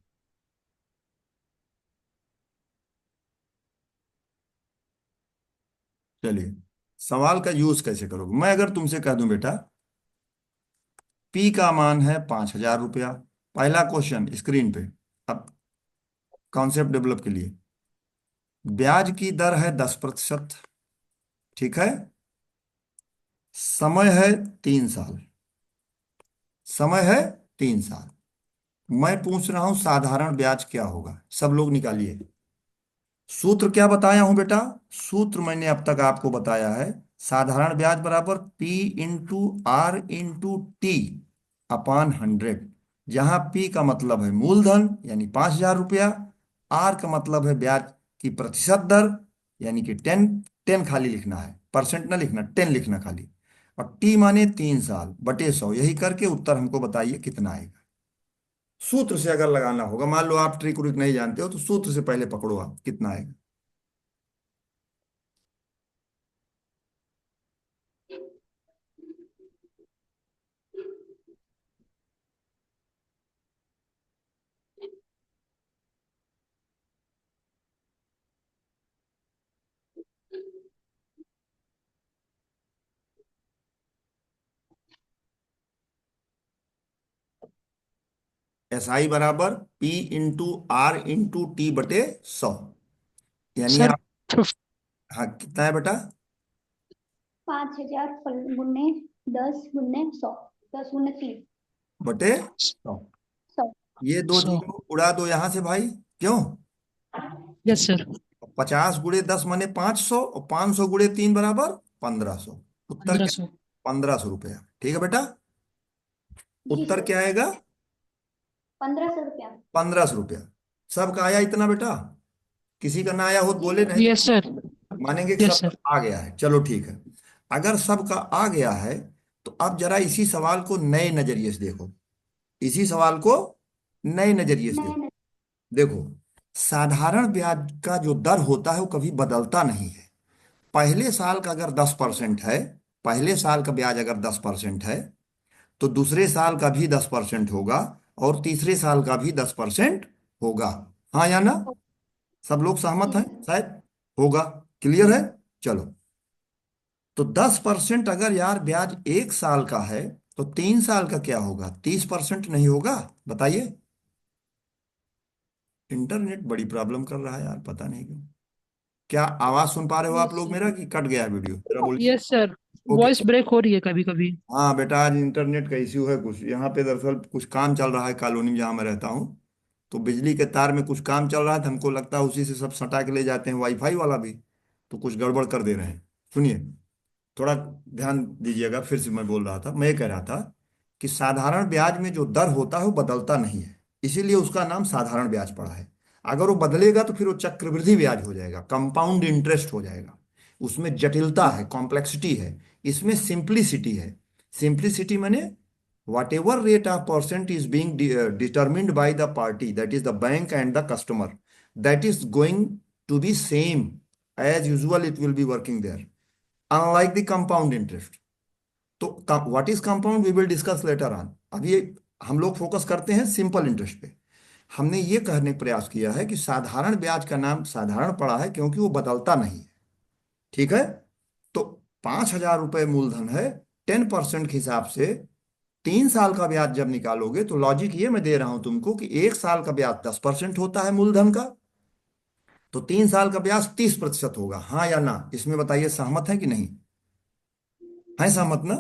चलिए, सवाल का यूज कैसे करोगे। मैं अगर तुमसे कह दूं बेटा, पी का मान है 5,000 रुपया, पहला क्वेश्चन स्क्रीन पे, अब कॉन्सेप्ट डेवलप के लिए, ब्याज की दर है 10%। ठीक है? समय है 3 साल, समय है 3 साल। मैं पूछ रहा हूं साधारण ब्याज क्या होगा, सब लोग निकालिए। सूत्र क्या बताया हूं बेटा, सूत्र मैंने अब तक आपको बताया है, साधारण ब्याज बराबर P into R into T upon 100। जहां पी का मतलब है मूलधन यानी 5,000 रुपया, आर का मतलब है ब्याज की प्रतिशत दर, यानी कि 10, 10 खाली लिखना है, परसेंट ना लिखना, 10 लिखना खाली। और टी माने 3 साल बटे 100, यही करके उत्तर हमको बताइए कितना आएगा। सूत्र से अगर लगाना होगा, मान लो आप ट्रिक व्रिक नहीं जानते हो, तो सूत्र से पहले पकड़ो आप, कितना आएगा। SI बराबर P × R × T/100, यानी सर आप, हाँ कितना है बेटा? 5,000 गुने 10 गुने 100, 10 गुने 3, बटे 100। 100। ये दो 100। जीरो उड़ा दो यहां से भाई, क्यों? Yes sir. 50 × 10 माने 500, और 500 × 3 बराबर 1500। उत्तर क्या? 1500। 1500 रुपया। ठीक है बेटा, जी उत्तर सर, क्या आएगा? 1,500 रुपया। 1500 रुपया। सबका आया इतना बेटा? किसी का ना आया हो तो जी बोले, सर। नहीं यस सर। मानेंगे कि यस सबका सर। आ गया है। चलो ठीक है, अगर सबका आ गया है तो अब जरा इसी सवाल को नए नजरिए से देखो। इसी सवाल को नए नजरिए से नहीं देखो। नहीं। देखो, साधारण ब्याज का जो दर होता है वो कभी बदलता नहीं है। पहले साल का अगर 10% है, पहले साल का ब्याज अगर 10% है, तो दूसरे साल का भी 10% होगा, और तीसरे साल का भी 10% होगा। हाँ या ना? सब लोग सहमत जी हैं सर। शायद? होगा। क्लियर है? चलो, तो 10% अगर यार ब्याज 1 साल का है, तो 3 साल का क्या होगा? 30% नहीं होगा? बताइए। इंटरनेट बड़ी प्रॉब्लम कर रहा है यार, पता नहीं क्यों। क्या आवाज सुन पा रहे हो आप यस लोग सर। मेरा, कि कट गया है वीडियो जरा बोलिए। Yes sir. Okay. Voice break हो रही है कभी कभी। हाँ बेटा, आज इंटरनेट का इश्यू है कुछ यहाँ पे, दरअसल कुछ काम चल रहा है कॉलोनी में जहाँ मैं रहता हूँ। तो बिजली के तार में कुछ काम चल रहा है, तो हमको लगता है उसी से सब सटा के ले जाते हैं, वाईफाई वाला भी। तो कुछ गड़बड़ कर दे रहे हैं। सुनिए, थोड़ा ध्यान दीजिएगा। फिर से मैं बोल रहा था, मैं ये कह रहा था कि साधारण ब्याज में जो दर होता है वो बदलता नहीं है, इसीलिए उसका नाम साधारण ब्याज पड़ा है। अगर वो बदलेगा तो फिर वो चक्रवृद्धि ब्याज हो जाएगा, कंपाउंड इंटरेस्ट हो जाएगा। उसमें जटिलता है, कॉम्प्लेक्सिटी है। इसमें सिंप्लिसिटी है। सिंप्लिसिटी माने whatever rate of percent is being determined by the party, that is the bank and the customer, that is going to be same as usual, it will be working there, unlike the compound interest. तो what is compound we will discuss later on. अभी हम लोग फोकस करते हैं सिंपल इंटरेस्ट पे। हमने ये कहने का प्रयास किया है कि साधारण ब्याज का नाम साधारण पड़ा है क्योंकि वो बदलता नहीं है। ठीक है? तो 5,000 रुपये मूलधन है, 10% के हिसाब से 3 साल का ब्याज जब निकालोगे, तो लॉजिक ये मैं दे रहा हूं तुमको कि 1 साल का ब्याज 10% होता है मूलधन का, तो 3 साल का ब्याज 30% होगा। हाँ या ना, इसमें बताइए, सहमत है कि नहीं? है सहमत ना?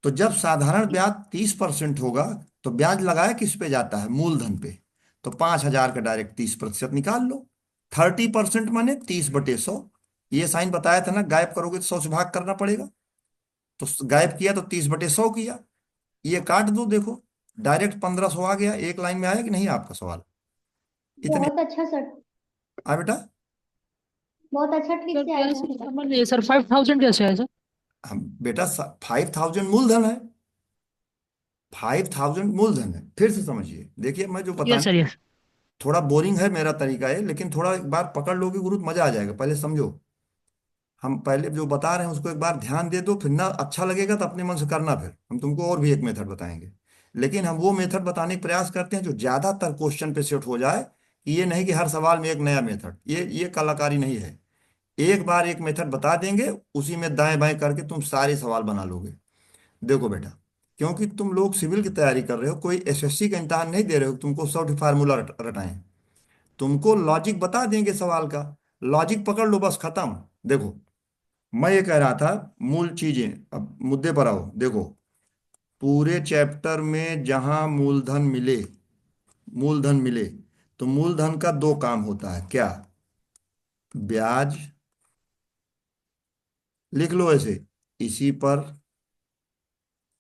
तो जब साधारण ब्याज 30% होगा, तो ब्याज लगाया किस पे जाता है? मूलधन पे। तो 5,000 का डायरेक्ट 30% निकाल लो। 30% माने 30/100। ये साइन बताया था ना, गायब करोगे तो 100 से भाग करना पड़ेगा। तो गायब किया तो 30/100 किया। ये काट दो, देखो डायरेक्ट 1500 आ गया। एक लाइन में आया कि नहीं आपका सवाल? इतने बहुत अच्छा सर, आ बेटा? बहुत अच्छा ट्रिक सर से आया कैसे सर। समझ नहीं सर, 5000 कैसे है सर? हम बेटा 5,000 मूलधन है। 5,000 मूलधन है। फिर से समझिए, देखिए मैं जो यस बताने, सर। यस। थोड़ा बोरिंग है मेरा तरीका है, लेकिन थोड़ा एक बार पकड़ लोगे गुरु तो मजा आ जाएगा। पहले समझो, हम पहले जो बता रहे हैं उसको एक बार ध्यान दे दो, फिर ना अच्छा लगेगा तो अपने मन से करना। फिर हम तुमको और भी एक मेथड बताएंगे, लेकिन हम वो मेथड बताने का प्रयास करते हैं जो ज्यादातर क्वेश्चन पे सेट हो जाए। कि ये नहीं कि हर सवाल में एक नया मेथड, ये कलाकारी नहीं है। एक बार एक मेथड बता देंगे, उसी में दाएं बाएं करके तुम सारे सवाल बना लोगे। देखो बेटा, क्योंकि तुम लोग सिविल की तैयारी कर रहे हो, कोई एसएससी का इम्तहान नहीं दे रहे हो तुमको 100 फार्मूला रटाएं। तुमको लॉजिक बता देंगे सवाल का, लॉजिक पकड़ लो, बस खत्म। देखो, मैं ये कह रहा था, मूल चीजें, अब मुद्दे पर आओ। देखो, पूरे चैप्टर में जहां मूलधन मिले, मूलधन मिले, तो मूलधन का दो काम होता है, क्या? ब्याज, लिख लो ऐसे, इसी पर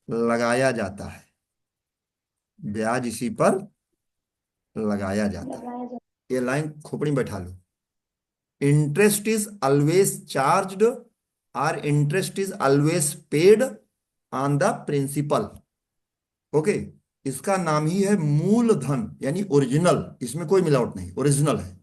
लगाया जाता है। ब्याज इसी पर लगाया जाता है। लगाया जाए। ये लाइन खोपड़ी में बैठा लो। इंटरेस्ट इज ऑलवेज चार्ज्ड, और interest is always paid on the principal. Okay, इसका नाम ही है मूलधन, यानी ओरिजिनल, इसमें कोई मिलावट नहीं, ओरिजिनल है,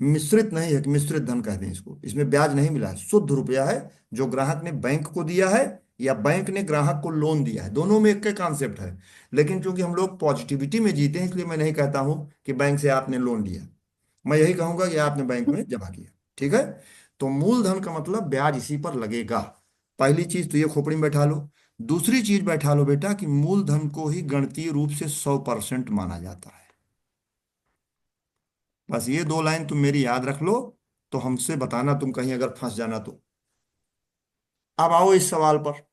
मिश्रित नहीं है कि मिश्रित धन कहते हैं इसको, इसमें ब्याज नहीं मिला है, शुद्ध रुपया है जो ग्राहक ने बैंक को दिया है या बैंक ने ग्राहक को लोन दिया है, दोनों में एक का कॉन्सेप्ट है। लेकिन चूंकि हम लोग पॉजिटिविटी में जीते हैं, इसलिए मैं नहीं कहता हूं कि बैंक से आपने लोन लिया, मैं यही कहूंगा कि आपने बैंक में जमा किया। ठीक है, तो मूलधन का मतलब ब्याज इसी पर लगेगा। पहली चीज तो ये खोपड़ी में बैठा लो। दूसरी चीज बैठा लो बेटा कि मूलधन को ही गणितीय रूप से 100% माना जाता है। बस ये दो लाइन तुम मेरी याद रख लो, तो हमसे बताना तुम कहीं अगर फंस जाना तो। अब आओ इस सवाल पर,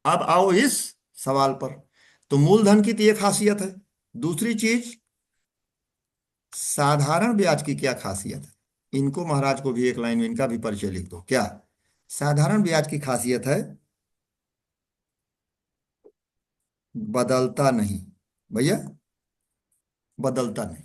अब आओ इस सवाल पर। तो मूलधन की तो ये खासियत है। दूसरी चीज, साधारण ब्याज की क्या खासियत है? इनको महाराज को भी एक लाइन में इनका भी परिचय लिख दो। क्या साधारण ब्याज की खासियत है? बदलता नहीं भैया, बदलता नहीं।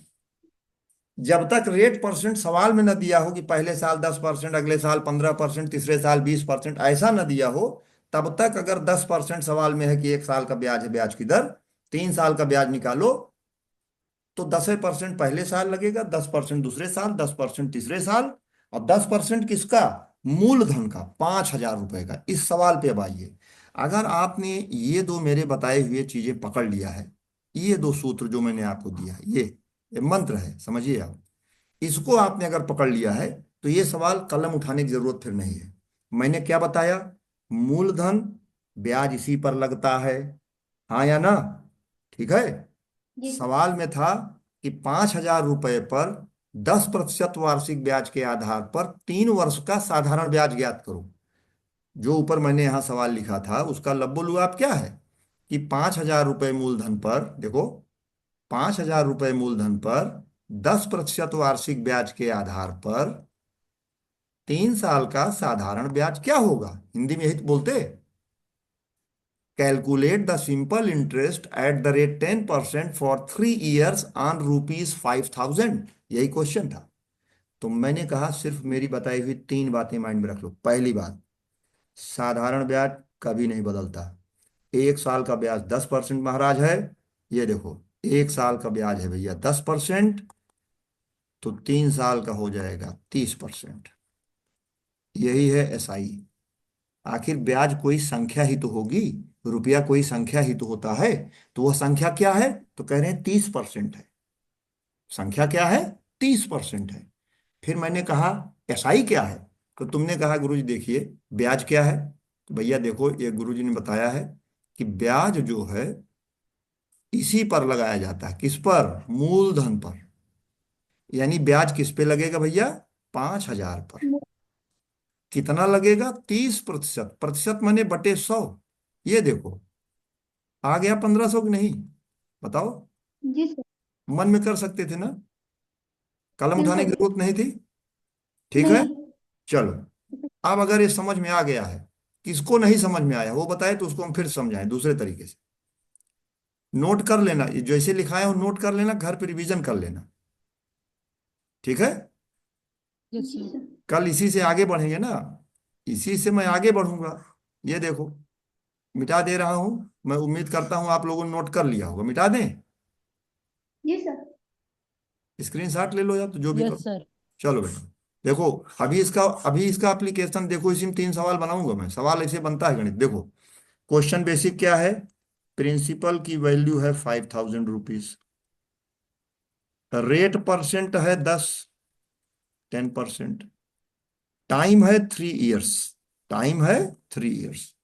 जब तक रेट परसेंट सवाल में न दिया हो कि पहले साल 10%, अगले साल 15%, तीसरे साल 20%, ऐसा न दिया हो, तब तक अगर 10% सवाल में है कि एक साल का ब्याज है, ब्याज की दर 3 साल का ब्याज निकालो, तो 10% पहले साल लगेगा, 10% दूसरे साल, 10% तीसरे साल, और 10% किसका? मूलधन का, 5,000 रुपए का। इस सवाल पे अब आइए। अगर आपने ये दो मेरे बताए हुए चीजें पकड़ लिया है, ये दो सूत्र जो मैंने आपको दिया है, ये मंत्र है, समझिए आप, इसको आपने अगर पकड़ लिया है, तो ये सवाल कलम उठाने की जरूरत फिर नहीं है। मैंने क्या बताया? मूलधन, ब्याज इसी पर लगता है, हाँ या ना? ठीक है। जी सर। सवाल में था कि 5,000 रुपए पर 10% वार्षिक ब्याज के आधार पर 3 वर्ष का साधारण ब्याज ज्ञात करो। जो ऊपर मैंने यहां सवाल लिखा था उसका लब्बो-लुआब क्या है कि 5,000 रुपए मूलधन पर, देखो, 5,000 रुपए मूलधन पर 10% वार्षिक ब्याज के आधार पर 3 साल का साधारण ब्याज क्या होगा? हिंदी में यही तो बोलते, calculate the simple interest at the rate 10% for 3 years on ₹5,000। यही क्वेश्चन था। तो मैंने कहा सिर्फ मेरी बताई हुई 3 बातें माइंड में रख लो। पहली बात, साधारण ब्याज कभी नहीं बदलता। एक साल का ब्याज 10% महाराज है, ये देखो, एक साल का ब्याज है भैया 10%, तो 3 साल का हो जाएगा 30%। यही है एसआई। आखिर ब्याज कोई संख्या ही तो होगी, रुपया कोई संख्या ही तो होता है, तो वह संख्या क्या है? तो कह रहे हैं 30% है। संख्या क्या है? 30% है। फिर मैंने कहा एसआई क्या है? तो तुमने कहा गुरुजी देखिए ब्याज क्या है। तो भैया देखो, ये गुरुजी ने बताया है कि ब्याज जो है इसी पर लगाया जाता है। किस पर? मूलधन पर। यानी ब्याज किस पे लगेगा भैया? 5,000 पर। कितना लगेगा? 30%। प्रतिशत माने बटे 100। ये देखो, आ गया 1,500 की नहीं? बताओ। जी सर। मन में कर सकते थे ना, कलम उठाने बिल्कुल। की जरूरत नहीं थी। ठीक है। नहीं। चलो, अब अगर ये समझ में आ गया है, किसको नहीं समझ में आया वो बताए तो उसको हम फिर समझाएं दूसरे तरीके से। नोट कर लेना, ये जैसे लिखा है वो नोट कर लेना, घर पे रिवीजन कर लेना। ठीक है। यस जी सर। सर। कल इसी से आगे बढ़ेंगे ना, इसी से मैं आगे बढ़ूंगा। ये देखो, मिटा दे रहा हूं। मैं उम्मीद करता हूं आप लोगों ने नोट कर लिया होगा। मिटा दें? जी सर। स्क्रीनशॉट ले लो या तो जो भी यस करो। सर। चलो बेटा, देखो, अभी इसका एप्लीकेशन देखो। इसी में 3 सवाल बनाऊंगा मैं। सवाल ऐसे बनता है गणित, देखो। क्वेश्चन बेसिक क्या है? प्रिंसिपल की वैल्यू है 5,000 रुपीज, रेट परसेंट है 10%, टाइम है 3 इयर्स, टाइम है 3 इयर्स।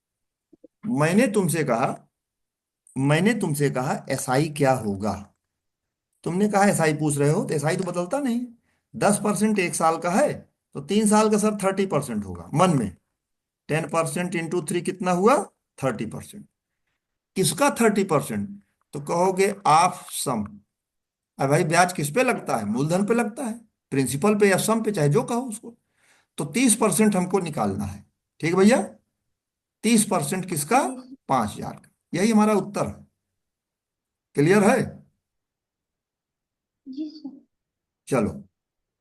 मैंने तुमसे कहा मैंने तुमसे कहा एसआई क्या होगा? तुमने कहा एसआई पूछ रहे हो, तो एसआई तो बदलता नहीं। 10% एक साल का है, तो 3 साल का सर 30% होगा मन में। 10% इंटू 3 कितना हुआ? 30%। किसका 30%? तो कहोगे ऑफ सम। अब भाई ब्याज किस पे लगता है? मूलधन पे लगता है, प्रिंसिपल पे या सम पे, चाहे जो कहो उसको। तो 30% हमको निकालना है। ठीक है भैया, 30% किसका? जी सर। 5,000 का। यही हमारा उत्तर है। क्लियर है? जी सर। चलो,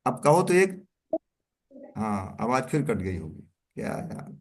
अब कहो तो एक, हाँ आवाज फिर कट गई होगी क्या यार।